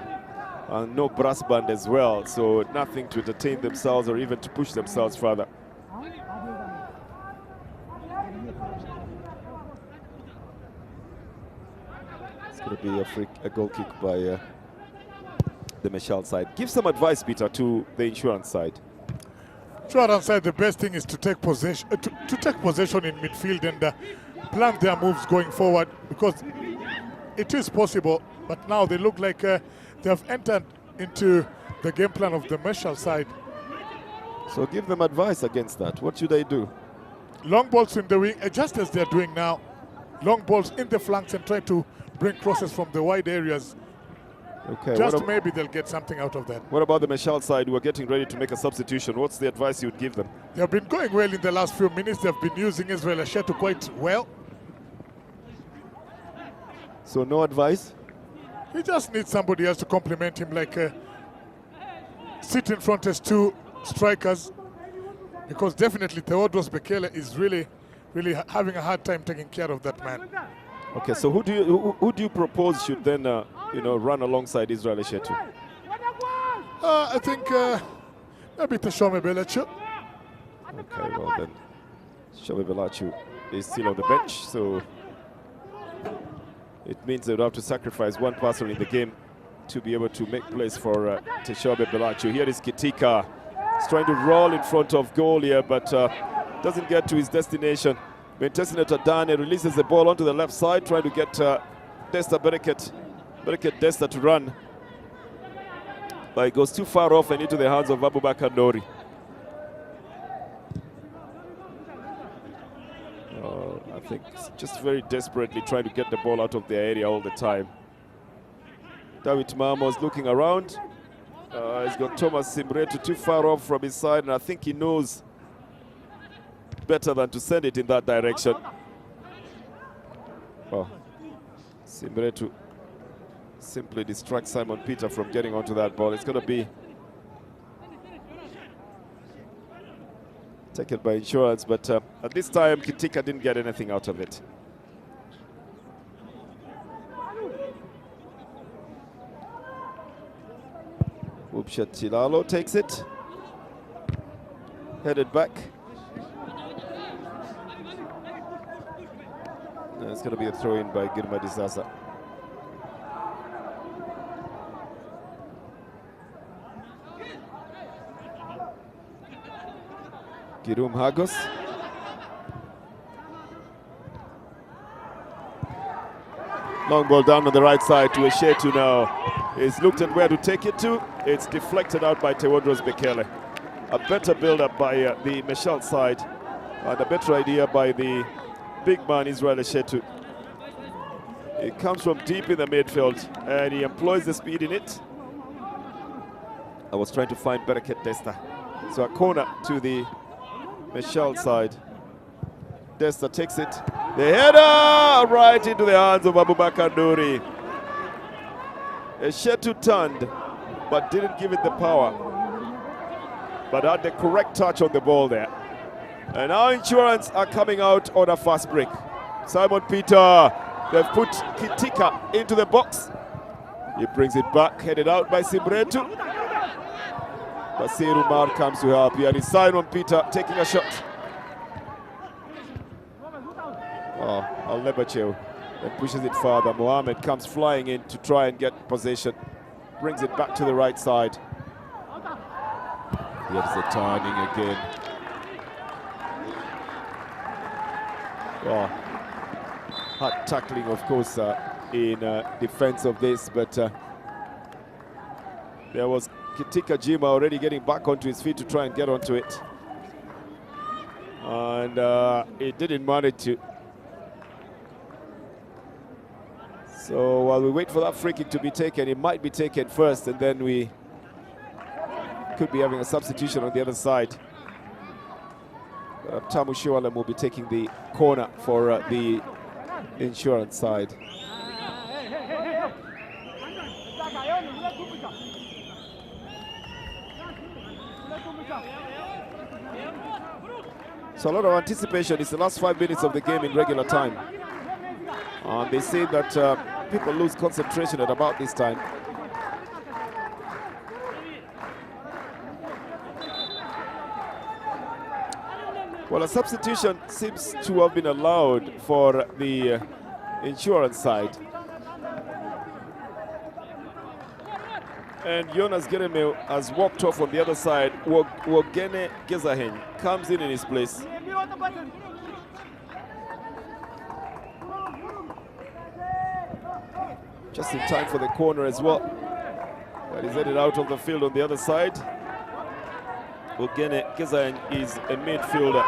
And no brass band as well, so nothing to entertain themselves or even to push themselves further. It's going to be a goal kick by the Mecheal side. Give some advice, Peter, to the Insurance side. Insurance side, the best thing is to take possession, to take possession in midfield and plan their moves going forward, because it is possible. But now they look like they have entered into the game plan of the Mecheal side. So give them advice against that. What should they do? Long balls in the wing, just as they're doing now. Long balls in the flanks and try to bring crosses from the wide areas. Okay. Just maybe they'll get something out of that. What about the Mecheal side who are getting ready to make a substitution? What's the advice you would give them? They have been going well in the last few minutes. They've been using Israel Ashetu quite well. So no advice? He just needs somebody else to complement him, like sit in front as two strikers, because definitely Theodros Bekele is really having a hard time taking care of that man. Okay, so who do you propose should then run alongside Israel Ashetu? I think maybe Teshome Belachu. Okay, well then, Teshome Belachu is still on the bench, so it means they would have to sacrifice one person in the game to be able to make place for Teshome Belachu. Here is Kitika. He's trying to roll in front of goal here, but doesn't get to his destination. Mentesnet Adane releases the ball onto the left side, trying to get Desta Bereket Desta to run. But it goes too far off and into the hands of Abubakar Nori. I think just very desperately trying to get the ball out of the area all the time. David Mamos looking around. He's got Thomas Simretu too far off from his side, and I think he knows better than to send it in that direction. Well, Simretu simply distracts Simon Peter from getting onto that ball. It's going to be taken by Insurance, but at this time Kitika didn't get anything out of it. Upshat Chilalo takes it, headed back. It's going to be a throw-in by Girma Disasa. Girum Hagos. Long ball down on the right side to Ashetu now. He's looked at where to take it to. It's deflected out by Theodros Bekele. A better build-up by the Mecheal side, and a better idea by the big man Israel Ashetu. It comes from deep in the midfield and he employs the speed in it. I was trying to find Bereket Desta. So a corner to the Mecheal side. Desta takes it. The header right into the hands of Abubakar Nuri. Ashetu turned but didn't give it the power. but had the correct touch on the ball there. And now Insurance are coming out on a fast break. Simon Peter, they've put Kitika into the box. He brings it back, headed out by Simbretu. Basiru Mar comes to help. Here is Simon Peter taking a shot. Oh, Mecheal then pushes it further. Mohamed comes flying in to try and get possession. Brings it back to the right side. Here's the turning again. Oh, hard tackling, of course, in defense of this, but there was Kitika Jima already getting back onto his feet to try and get onto it. And it didn't manage to. So while we wait for that free kick to be taken, it might be taken first, and then we could be having a substitution on the other side. Tamu Shiwalem will be taking the corner for the Insurance side. So a lot of anticipation. It's the last 5 minutes of the game in regular time. They say that people lose concentration at about this time. Well, a substitution seems to have been allowed for the Insurance side. And Jonas Geremeu has walked off on the other side. Wogene Gezahen comes in his place. Just in time for the corner as well. But he's headed out of the field on the other side. Wogene Gezahen is a midfielder.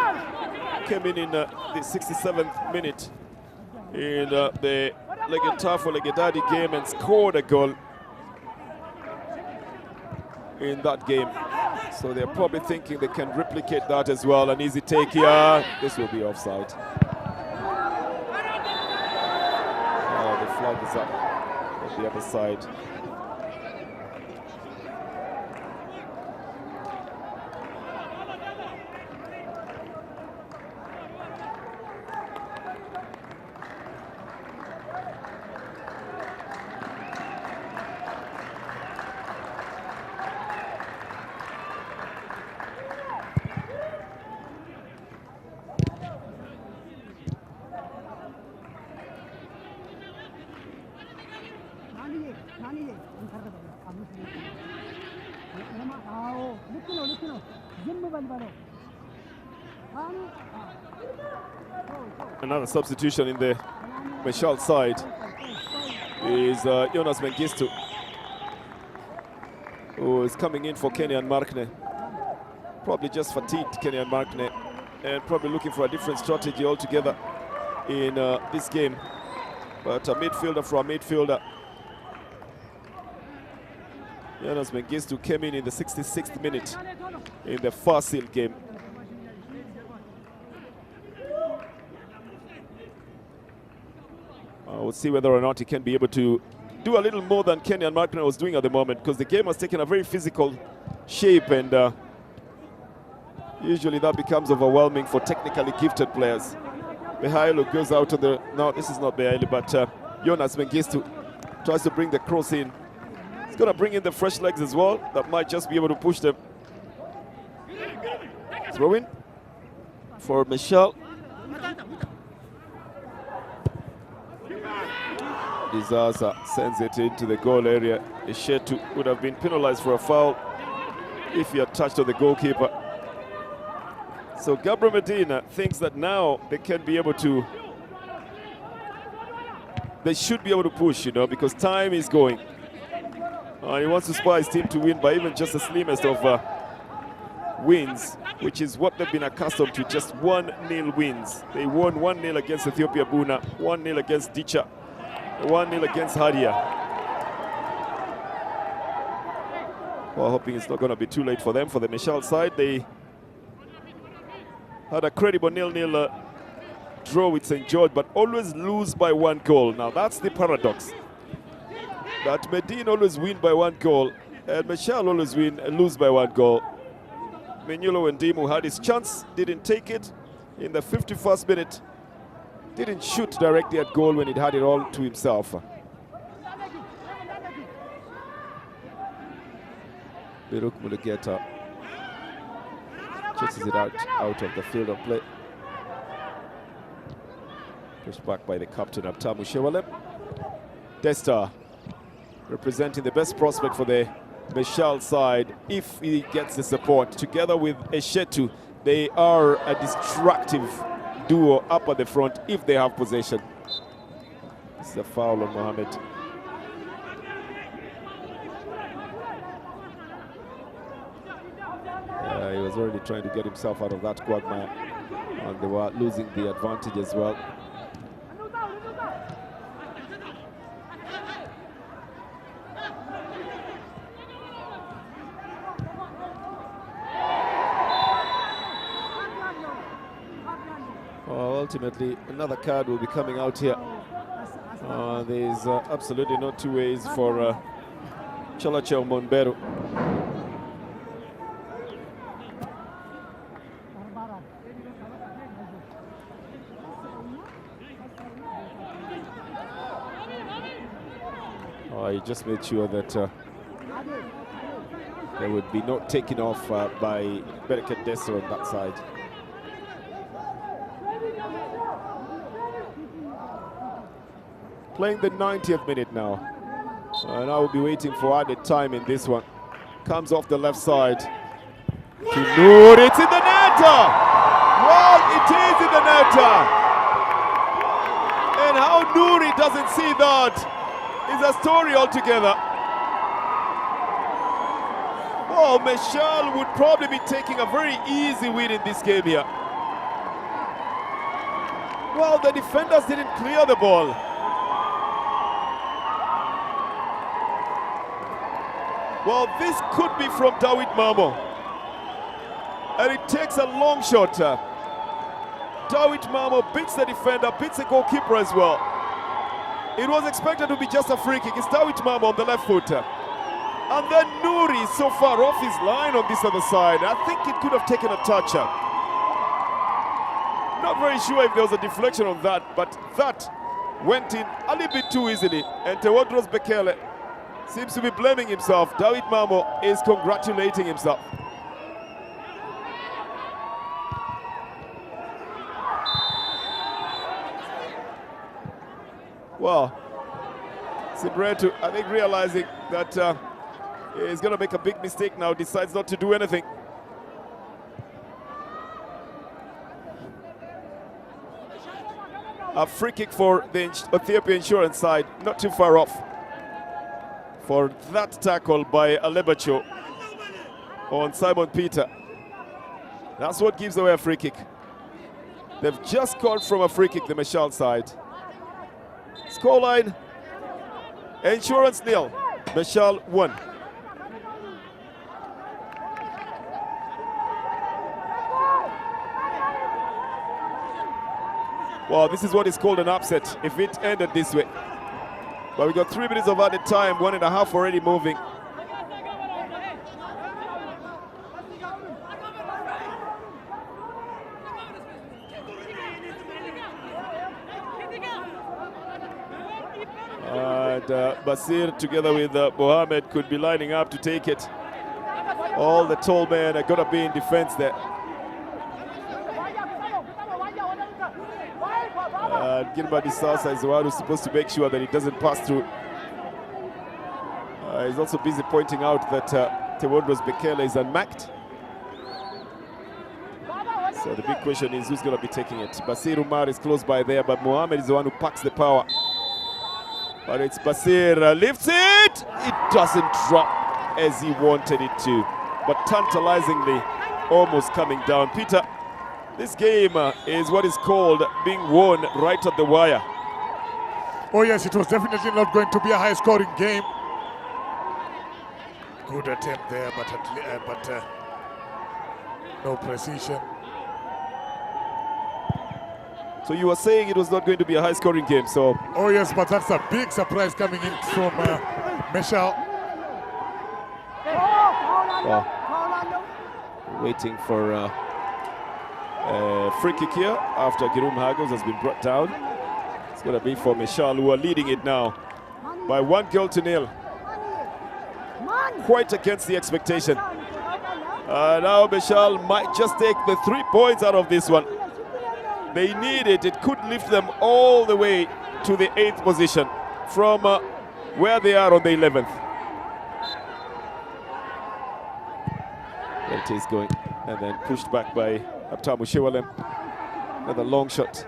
Came in the 67th minute in the Legetafu-Legedadi game and scored a goal in that game. So they're probably thinking they can replicate that as well. An easy take here. This will be offside. Oh, the flag is up on the other side. Another substitution in the Mecheal side is Jonas Mengistu, who is coming in for Kenyan Markne. Probably just fatigued Kenyan Markne and probably looking for a different strategy altogether in this game. But a midfielder for a midfielder. Jonas Mengistu came in the 66th minute in the Fasil game. We'll see whether or not he can be able to do a little more than Kenyan Markner was doing at the moment, because the game has taken a very physical shape, and usually that becomes overwhelming for technically gifted players. Mecheal goes out to the... No, this is not Mecheal, but Jonas Mengistu tries to bring the cross in. He's going to bring in the fresh legs as well. That might just be able to push them. Throw in for Mecheal. Disaster sends it into the goal area. Ishetu would have been penalized for a foul if he had touched on the goalkeeper. So Gabriel Medina thinks that now they can be able to... They should be able to push, you know, because time is going. He wants to spur his team to win by even just the slimmest of wins, which is what they've been accustomed to, just 1-0 wins. They won 1-0 against Ethiopia Buna, 1-0 against Dicha, 1-0 against Hadia. Well, hoping it's not going to be too late for them. For the Mecheal side, they had a credible 0-0 draw with St. George, but always lose by 1 goal. Now, that's the paradox. That Medina always win by 1 goal, and Mecheal always win and lose by 1 goal. Mecheal and Dimu had his chance, didn't take it. In the 51st minute, didn't shoot directly at goal when he had it all to himself. Biruk Mulugeta chases it out of the field of play. Pushed back by the captain Abtamu Shewalem. Desta representing the best prospect for the Mecheal side if he gets the support. Together with Eshetu, they are a destructive duo up at the front if they have possession. This is a foul on Mohamed. He was already trying to get himself out of that quagmire, and they were losing the advantage as well. Ultimately, another card will be coming out here. There's absolutely no two ways for Chalacha Monbero. He just made sure that there would be no taking off by Bereket Dessa on that side. Playing the 90th minute now. And I will be waiting for added time in this one. Comes off the left side. To Noor, it's in the net! Well, it is in the net! And how Nouri doesn't see that is a story altogether. Well, Mecheal would probably be taking a very easy win in this game here. Well, the defenders didn't clear the ball. Well, this could be from Dawit Mamo. And it takes a long shot. Dawit Mamo beats the defender, beats the goalkeeper as well. It was expected to be just a free kick. It's Dawit Mamo on the left foot. And then Nouri is so far off his line on this other side. I think it could have taken a touch. Not very sure if there was a deflection on that, but that went in a little bit too easily. And Tewodros Bekele seems to be blaming himself. Dawit Mamo is congratulating himself. Well, Sibretu, I think, realizing that he's going to make a big mistake now, decides not to do anything. A free kick for the Ethiopia Insurance side, not too far off. For that tackle by Alebacho on Simon Peter. That's what gives away a free kick. They've just scored from a free kick, the Mecheal side. Scoreline, Insurance 0, Mecheal 1. Well, this is what is called an upset if it ended this way. But we got 3 minutes of added time, 1.5 already moving. And Basir together with Mohamed could be lining up to take it. All the tall men are going to be in defense there. Gilbert Isasa is the one who's supposed to make sure that it doesn't pass through. He's also busy pointing out that Tewodros Bekele is unmarked. So the big question is who's going to be taking it. Basir Umar is close by there, but Mohamed is the one who packs the power. But it's Basir, lifts it! It doesn't drop as he wanted it to, but tantalizingly almost coming down. Peter, this game is what is called being won right at the wire. Oh yes, it was definitely not going to be a high-scoring game. Good attempt there, but no precision. So you were saying it was not going to be a high-scoring game, so... Oh yes, but that's a big surprise coming in from Mecheal. Well, waiting for a free kick here after Girum Hagos has been brought down. It's going to be for Mecheal, who are leading it now by 1-0. Quite against the expectation. Now Mecheal might just take the 3 points out of this one. They need it. It could lift them all the way to the 8th position from where they are on the 11th. There it is going, and then pushed back by Abtamu Shewalem. Another long shot.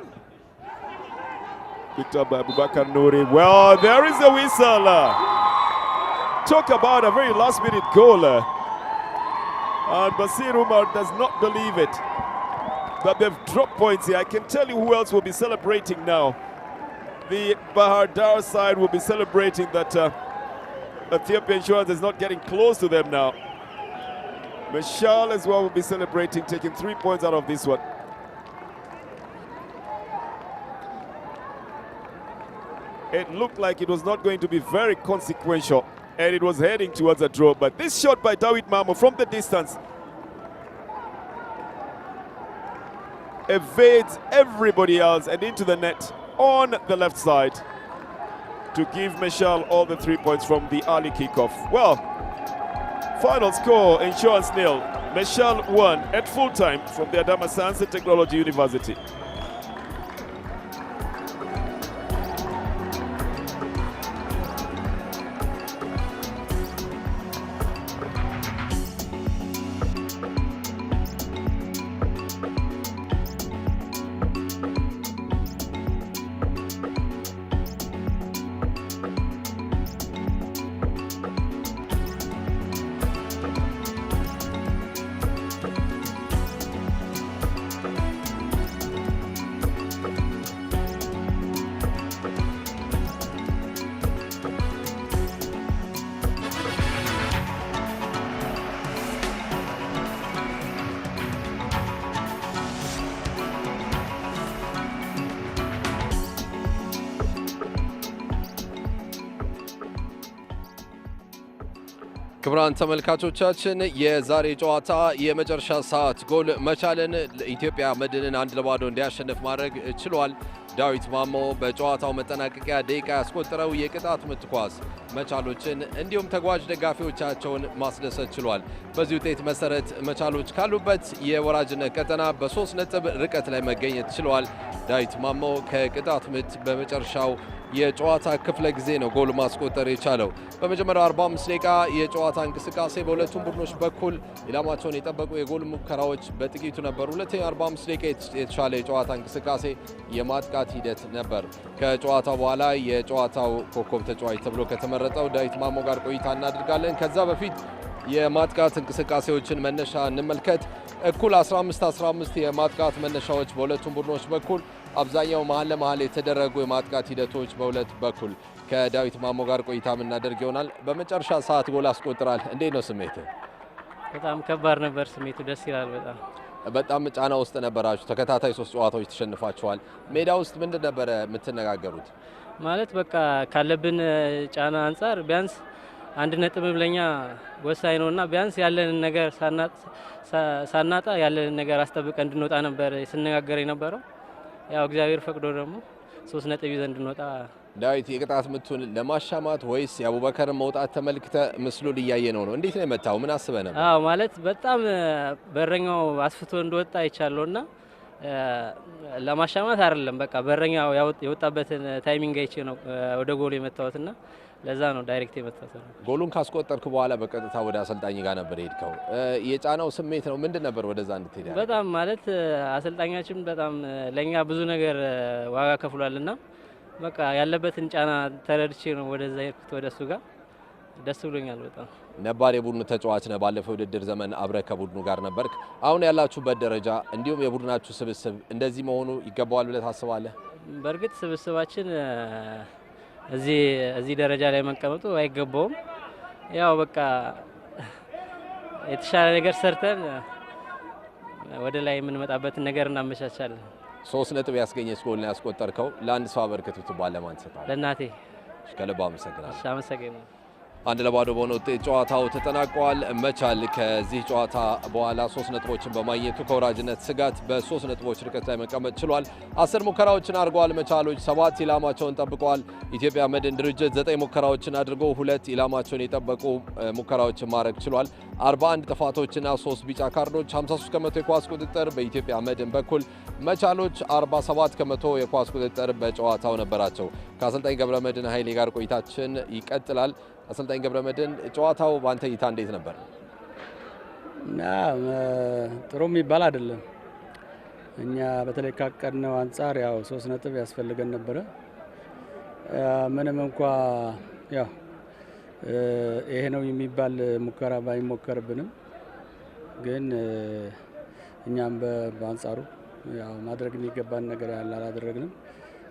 Picked up by Abubakar Nouri. Well, there is a whistle. Talk about a very last-minute goal. And Basir Umar does not believe it, that they've dropped points here. I can tell you who else will be celebrating now. The Bahar Dar side will be celebrating that Ethiopia Insurance is not getting close to them now. Mecheal as well will be celebrating, taking 3 points out of this one. It looked like it was not going to be very consequential, and it was heading towards a draw. But this shot by Dawit Mamo from the distance evades everybody else and into the net on the left side to give Mecheal all the 3 points from the early kickoff. Well, final score, Insurance 0, Mecheal 1 at full time from the Adama Science and Technology University. ክቡራን ተመልካቾቻችን የዛሬ ጨዋታ የመጨረሻ ሰዓት ጎል መቻልን ኢትዮጵያ መድንን 1-0 እንዲያሸንፍ ማድረግ ችሏል። ዳዊት ማሞ በጨዋታው መጠናቀቂያ ደቂቃ ያስቆጠረው የቅጣት ምት ኳስ መቻሎችን እንዲሁም ተጓዥ ደጋፊዎቻቸውን ማስደሰት ችሏል። በዚህ ውጤት መሰረት መቻሎች ካሉበት የወራጅነት ቀጠና በ3 ነጥብ ርቀት ላይ መገኘት ችሏል። ዳዊት ማሞ ከቅጣት ምት በመጨረሻው የጨዋታ ክፍለ ጊዜ ነው ጎል ማስቆጠር የቻለው። በመጀመሪያው 45 ደቂቃ የጨዋታ እንቅስቃሴ በሁለቱም ቡድኖች በኩል ኢላማቸውን የጠበቁ የጎል ሙከራዎች በጥቂቱ ነበሩ። ሁለተኛው 45 ደቂቃ የተሻለ የጨዋታ እንቅስቃሴ የማጥቃት ሂደት ነበር። ከጨዋታው በኋላ የጨዋታው ኮከብ ተጫዋች ተብሎ ከተመረጠው ዳዊት ማሞ ጋር ቆይታ እናደርጋለን። ከዛ በፊት የማጥቃት እንቅስቃሴዎችን መነሻ እንመልከት። እኩል 15-15 የማጥቃት መነሻዎች በሁለቱም ቡድኖች በኩል አብዛኛው መሀል ለመሀል የተደረጉ የማጥቃት ሂደቶች በሁለት በኩል ከዳዊት ማሞ ጋር ቆይታ እናደርግ ይሆናል። በመጨረሻ ሰዓት ጎል አስቆጥራል። እንዴት ነው ስሜት? በጣም ከባድ ነበር ስሜቱ። ደስ ይላል። በጣም ጫና ውስጥ ነበራችሁ። ተከታታይ 3 ጨዋታዎች ተሸንፋችኋል። ሜዳ ውስጥ ምንድን ነበረ የምትነጋገሩት? ማለት በቃ ካለብን ጫና አንጻር ቢያንስ 1 ነጥብ ለኛ ወሳኝ ነውና ቢያንስ ያለንን ነገር ሳናጣ ያለንን ነገር አስጠብቀን እንድንወጣ ነበር ስንነጋገር የነበረው። ያው እግዚአብሔር ፈቅዶ ደግሞ 3 ነጥብ ይዘን እንድንወጣ። ዳዊት የቅጣት ምቱን ለማሻማት ወይስ የአቡበከር መውጣት ተመልክተ ምስሉን እያየ ነው? እንዴት ነው የመታው? ምን አስበህ ነበር? አዎ ማለት በጣም በረኛው አስፍቶ እንደወጣ ይቻለውና ለማሻማት አይደለም፣ በቃ በረኛው የወጣበትን ታይሚንግ አይቼ ነው ወደ ጎል የመታውትና ለዛ ነው ዳይሬክት የመታው። ጎሉን ካስቆጠርክ በኋላ በቀጥታ ወደ አሰልጣኝ ጋር ነበር ሄድከው። የጫናው ስሜት ነው ምንድን ነበር ወደዛ እንድትሄድ? በጣም ማለት አሰልጣኛችን በጣም ለኛ ብዙ ነገር ዋጋ ከፍሏልና በቃ ያለበትን ጫና ተረድቼ ነው ወደዛ ሄድኩት ወደሱ ጋር። ደስ ብሎኛል በጣም። ነባር የቡድኑ ተጫዋች ነህ። ባለፈው ውድድር ዘመን አብረህ ከቡድኑ ጋር ነበርክ። አሁን ያላችሁበት ደረጃ እንዲሁም የቡድናችሁ ስብስብ እንደዚህ መሆኑ ይገባዋል ብለህ ታስባለህ? በእርግጥ ስብስባችን እዚህ ደረጃ ላይ መቀመጡ አይገባውም። ያው በቃ የተሻለ ነገር ሰርተን ወደ ላይ የምንመጣበትን ነገር እናመቻቻለን። 3 ነጥብ ያስገኘች ጎል ነው ያስቆጠርከው። ለአንድ ሰው አበርክቱ ትባል ለማን ትሰጣለህ? ለእናቴ። ከልብ አመሰግናለሁ። አመሰግናለሁ። አንድ ለባዶ በሆነ ውጤት ጨዋታው ተጠናቋል። መቻል ከዚህ ጨዋታ በኋላ 3 ነጥቦችን በማግኘቱ ከወራጅነት ስጋት በ3 ነጥቦች ርቀት ላይ መቀመጥ ችሏል። 10 ሙከራዎችን አድርገዋል መቻሎች፣ 7 ኢላማቸውን ጠብቀዋል። ኢትዮጵያ መድን ድርጅት 9 ሙከራዎችን አድርጎ 2 ኢላማቸውን የጠበቁ ሙከራዎችን ማድረግ ችሏል። 41 ጥፋቶችና 3 ቢጫ ካርዶች፣ 53 ከመቶ የኳስ ቁጥጥር በኢትዮጵያ መድን በኩል መቻሎች 47 ከመቶ የኳስ ቁጥጥር በጨዋታው ነበራቸው። ከአሰልጣኝ ገብረመድህን ኃይሌ ጋር ቆይታችን ይቀጥላል። አሰልጣኝ ገብረመድህን ጨዋታው በአንተ እይታ እንዴት ነበር? ጥሩ የሚባል አይደለም። እኛ በተለይ ካቀድነው አንጻር ያው 3 ነጥብ ያስፈልገን ነበረ። ምንም እንኳ ያው ይሄ ነው የሚባል ሙከራ ባይሞከርብንም ግን እኛም በአንጻሩ ያው ማድረግ የሚገባን ነገር አላደረግንም።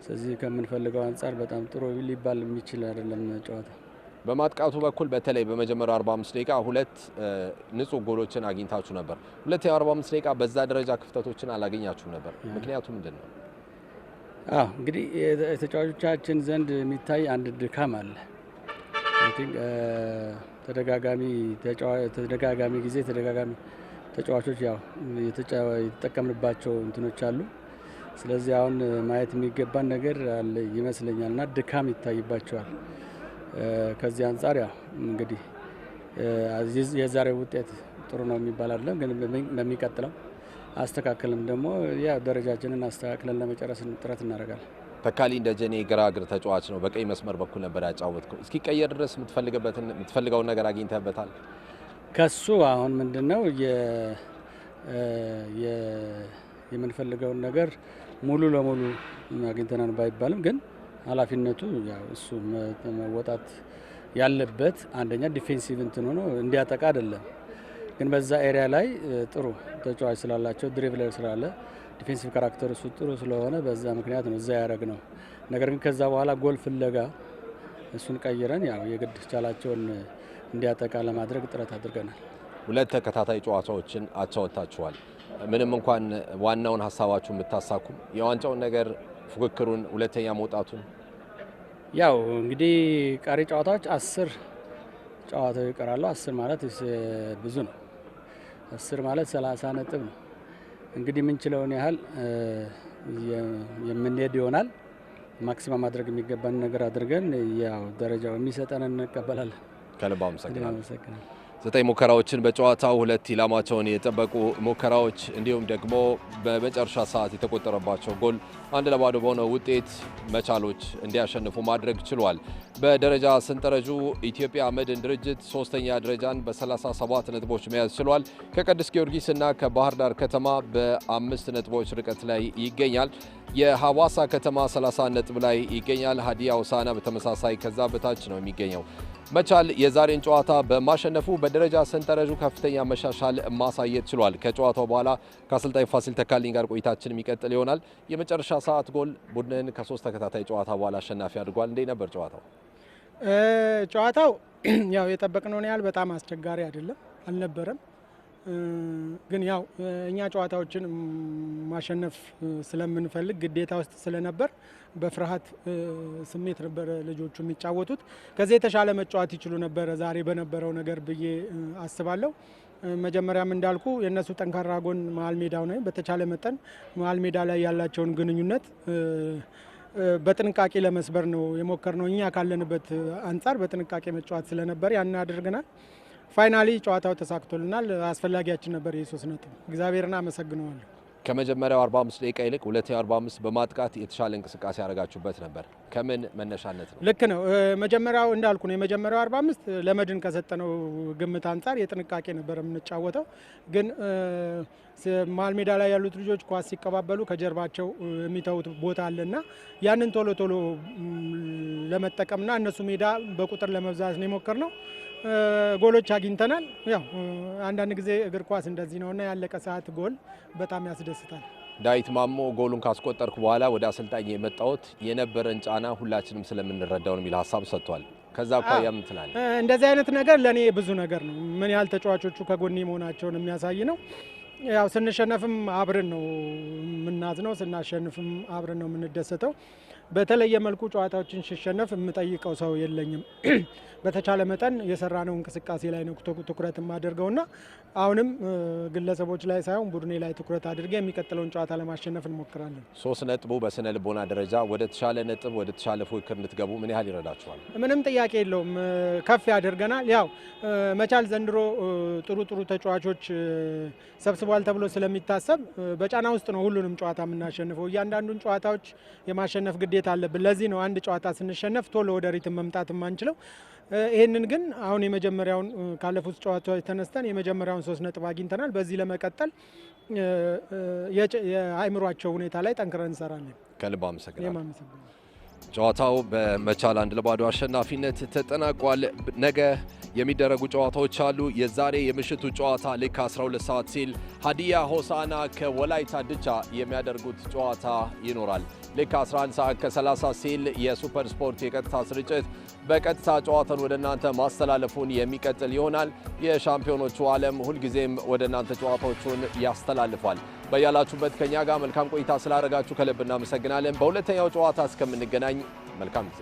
ስለዚህ ከምንፈልገው አንጻር በጣም ጥሩ ሊባል የሚችል አይደለም ጨዋታ። በማጥቃቱ በኩል በተለይ በመጀመሪያው 45 ደቂቃ 2 ንጹህ ጎሎችን አግኝታችሁ ነበር። ሁለተኛው 45 ደቂቃ በዛ ደረጃ ክፍተቶችን አላገኛችሁም ነበር። ምክንያቱ ምንድነው? እንግዲህ የተጫዋቾቻችን ዘንድ የሚታይ አንድ ድካም አለ። ተደጋጋሚ ጊዜ ተጫዋቾች ያው የተጠቀምንባቸው እንትኖች አሉ። ስለዚህ አሁን ማየት የሚገባን ነገር አለ ይመስለኛልና ድካም ይታይባቸዋል። ከዚህ አንጻር ያው እንግዲህ የዛሬው ውጤት ጥሩ ነው የሚባል አይደለም፣ ግን በሚቀጥለው አስተካክልም ደግሞ ያው ደረጃችንን አስተካክለን ለመጨረስ ጥረት እናደርጋለን። ተካሊ እንደ ጀኔ ግራግር ተጫዋች ነው። በቀይ መስመር በኩል ነበር ያጫወትከው። እስኪ ቀየር ድረስ የምትፈልገውን ነገር አግኝተህበታል? ከሱ አሁን ምንድነው የምንፈልገውን ነገር ሙሉ ለሙሉ አግኝተናል ባይባልም ግን ኃላፊነቱ ያው እሱ መወጣት ያለበት አንደኛ ዲፌንሲቭ እንትን ሆኖ እንዲያጠቃ አይደለም፣ ግን በዛ ኤሪያ ላይ ጥሩ ተጫዋች ስላላቸው ድሪቭለር ስላለ ዲፌንሲቭ ካራክተር እሱ ጥሩ ስለሆነ በዛ ምክንያት ነው እዛ ያደረግ ነው። ነገር ግን ከዛ በኋላ ጎል ፍለጋ እሱን ቀይረን ያው የግድ ቻላቸውን እንዲያጠቃ ለማድረግ ጥረት አድርገናል። 2 ተከታታይ ጨዋታዎችን አቻወታችኋል። ምንም እንኳን ዋናውን ሀሳባችሁን ብታሳኩም የዋንጫውን ነገር ፉክክሩን ሁለተኛ መውጣቱን ያው እንግዲህ ቀሪ ጨዋታዎች 10 ጨዋታዎች ይቀራሉ። 10 ማለት ብዙ ነው። 10 ማለት 30 ነጥብ ነው። እንግዲህ የምንችለውን ያህል የምንሄድ ይሆናል። ማክሲማ ማድረግ የሚገባን ነገር አድርገን ያው ደረጃው የሚሰጠን እንቀበላለን። ከልብ አመሰግናለሁ። 9 ሙከራዎችን በጨዋታው 2 ኢላማቸውን የጠበቁ ሙከራዎች እንዲሁም ደግሞ በመጨረሻ ሰዓት የተቆጠረባቸው ጎል 1 ለባዶ በሆነ ውጤት መቻሎች እንዲያሸንፉ ማድረግ ችሏል። በደረጃ ሰንጠረዡ ኢትዮጵያ መድን ድርጅት 3ኛ ደረጃን በ37 ነጥቦች መያዝ ችሏል። ከቅዱስ ጊዮርጊስና ከባህር ዳር ከተማ በ5 ነጥቦች ርቀት ላይ ይገኛል። የሐዋሳ ከተማ 30 ነጥብ ላይ ይገኛል። ሀዲያ ሆሳዕና በተመሳሳይ ከዛ በታች ነው የሚገኘው። መቻል የዛሬን ጨዋታ በማሸነፉ በደረጃ ሰንጠረዡ ከፍተኛ መሻሻል ማሳየት ችሏል። ከጨዋታው በኋላ ከአሰልጣኝ ፋሲል ተካልኝ ጋር ቆይታችን የሚቀጥል ይሆናል። የመጨረሻ ሰዓት ጎል ቡድንን ከ3 ተከታታይ ጨዋታ በኋላ አሸናፊ አድርጓል። እንዴት ነበር ጨዋታው? ጨዋታው ያው የጠበቅነውን ያህል በጣም አስቸጋሪ አይደለም አልነበረም። ግን ያው እኛ ጨዋታዎችን ማሸነፍ ስለምንፈልግ ግዴታ ውስጥ ስለነበር በፍርሃት ስሜት ነበር ልጆቹ የሚጫወቱት። ከዚህ የተሻለ መጫወት ይችሉ ነበር ዛሬ በነበረው ነገር ብዬ አስባለሁ። መጀመሪያም እንዳልኩ የነሱ ጠንካራ ጎን መሀል ሜዳው ነው። በተቻለ መጠን መሀል ሜዳ ላይ ያላቸውን ግንኙነት በጥንቃቄ ለመስበር ነው የሞከርነው። እኛ ካለንበት አንጻር በጥንቃቄ መጫወት ስለነበር ያን አድርገናል። ፋይናሊ ጨዋታው ተሳክቶልናል። አስፈላጊያችን ነበር የ3 ነጥብ። እግዚአብሔርን አመሰግነዋለሁ። ከመጀመሪያው 45 ደቂቃ ይልቅ ሁለተኛው 45 በማጥቃት የተሻለ እንቅስቃሴ ያደረጋችሁበት ነበር። ከምን መነሻነት ነው? ልክ ነው። መጀመሪያው እንዳልኩ ነው የመጀመሪያው 45 ለመድን ከሰጠነው ግምት አንጻር የጥንቃቄ ነበር የምንጫወተው። ግን መሀል ሜዳ ላይ ያሉት ልጆች ኳስ ሲቀባበሉ ከጀርባቸው የሚተውት ቦታ አለና ያንን ቶሎ ቶሎ ለመጠቀምና እነሱ ሜዳ በቁጥር ለመብዛት ነው የሞከርነው። ጎሎች አግኝተናል። ያው አንዳንድ ጊዜ እግር ኳስ እንደዚህ ነውና ያለቀ ሰዓት ጎል በጣም ያስደስታል። ዳዊት ማሞ ጎሉን ካስቆጠርኩ በኋላ ወደ አሰልጣኝ የመጣሁት የነበረን ጫና ሁላችንም ስለምንረዳው የሚል ሀሳብ ሰጥቷል። ከዛ አኳያ ምን ትላለህ? እንደዚህ አይነት ነገር ለኔ ብዙ ነገር ነው። ምን ያህል ተጫዋቾቹ ከጎኔ መሆናቸውን የሚያሳይ ነው። ያው ስንሸነፍም አብረን ነው የምናዝነው፣ ስናሸንፍም አብረን ነው የምንደሰተው። በተለየ መልኩ ጨዋታዎችን ሲሸነፍ የምጠይቀው ሰው የለኝም። በተቻለ መጠን የሰራነው እንቅስቃሴ ላይ ነው ትኩረት የማደርገውና አሁንም ግለሰቦች ላይ ሳይሆን ቡድኔ ላይ ትኩረት አድርጌ የሚቀጥለውን ጨዋታ ለማሸነፍ እንሞክራለን። 3 ነጥቡ በስነ ልቦና ደረጃ ወደ ተሻለ ነጥብ ወደ ተሻለ ፉክክር እንድትገቡ ምን ያህል ይረዳችኋል? ምንም ጥያቄ የለውም። ከፍ ያደርገናል። ያው መቻል ዘንድሮ ጥሩ ተጫዋቾች ሰብስቧል ተብሎ ስለሚታሰብ በጫና ውስጥ ነው ሁሉንም ጨዋታ የምናሸንፈው። እያንዳንዱን ጨዋታዎች የማሸነፍ ግዴታ አለብን። ለዚህ ነው አንድ ጨዋታ ስንሸነፍ ቶሎ ወደ ሪትም መምጣት የማንችለው። ይህንን ግን አሁን የመጀመሪያውን ካለፉት ጨዋታዎች ተነስተን የመጀመሪያውን 3 ነጥብ አግኝተናል። በዚህ ለመቀጠል የአእምሯቸው ሁኔታ ላይ ጠንክረን እንሰራለን። ከልብ አመሰግናለሁ። ጨዋታው በመቻል 1-0 አሸናፊነት ተጠናቋል። ነገ የሚደረጉ ጨዋታዎች አሉ። የዛሬ የምሽቱ ጨዋታ ልክ 12 ሰዓት ሲል ሀዲያ ሆሳና ከወላይታ ድቻ የሚያደርጉት ጨዋታ ይኖራል። ልክ 11 ሰዓት ከ30 ሲል የሱፐር ስፖርት የቀጥታ ስርጭት በቀጥታ ጨዋታን ወደ እናንተ ማስተላለፉን የሚቀጥል ይሆናል። የሻምፒዮኖቹ ዓለም ሁልጊዜም ወደ እናንተ ጨዋታዎቹን ያስተላልፋል። በያላችሁበት ከኛ ጋር መልካም ቆይታ ስላደረጋችሁ ከልብ እናመሰግናለን። በሁለተኛው ጨዋታ እስከምንገናኝ መልካም ጊዜ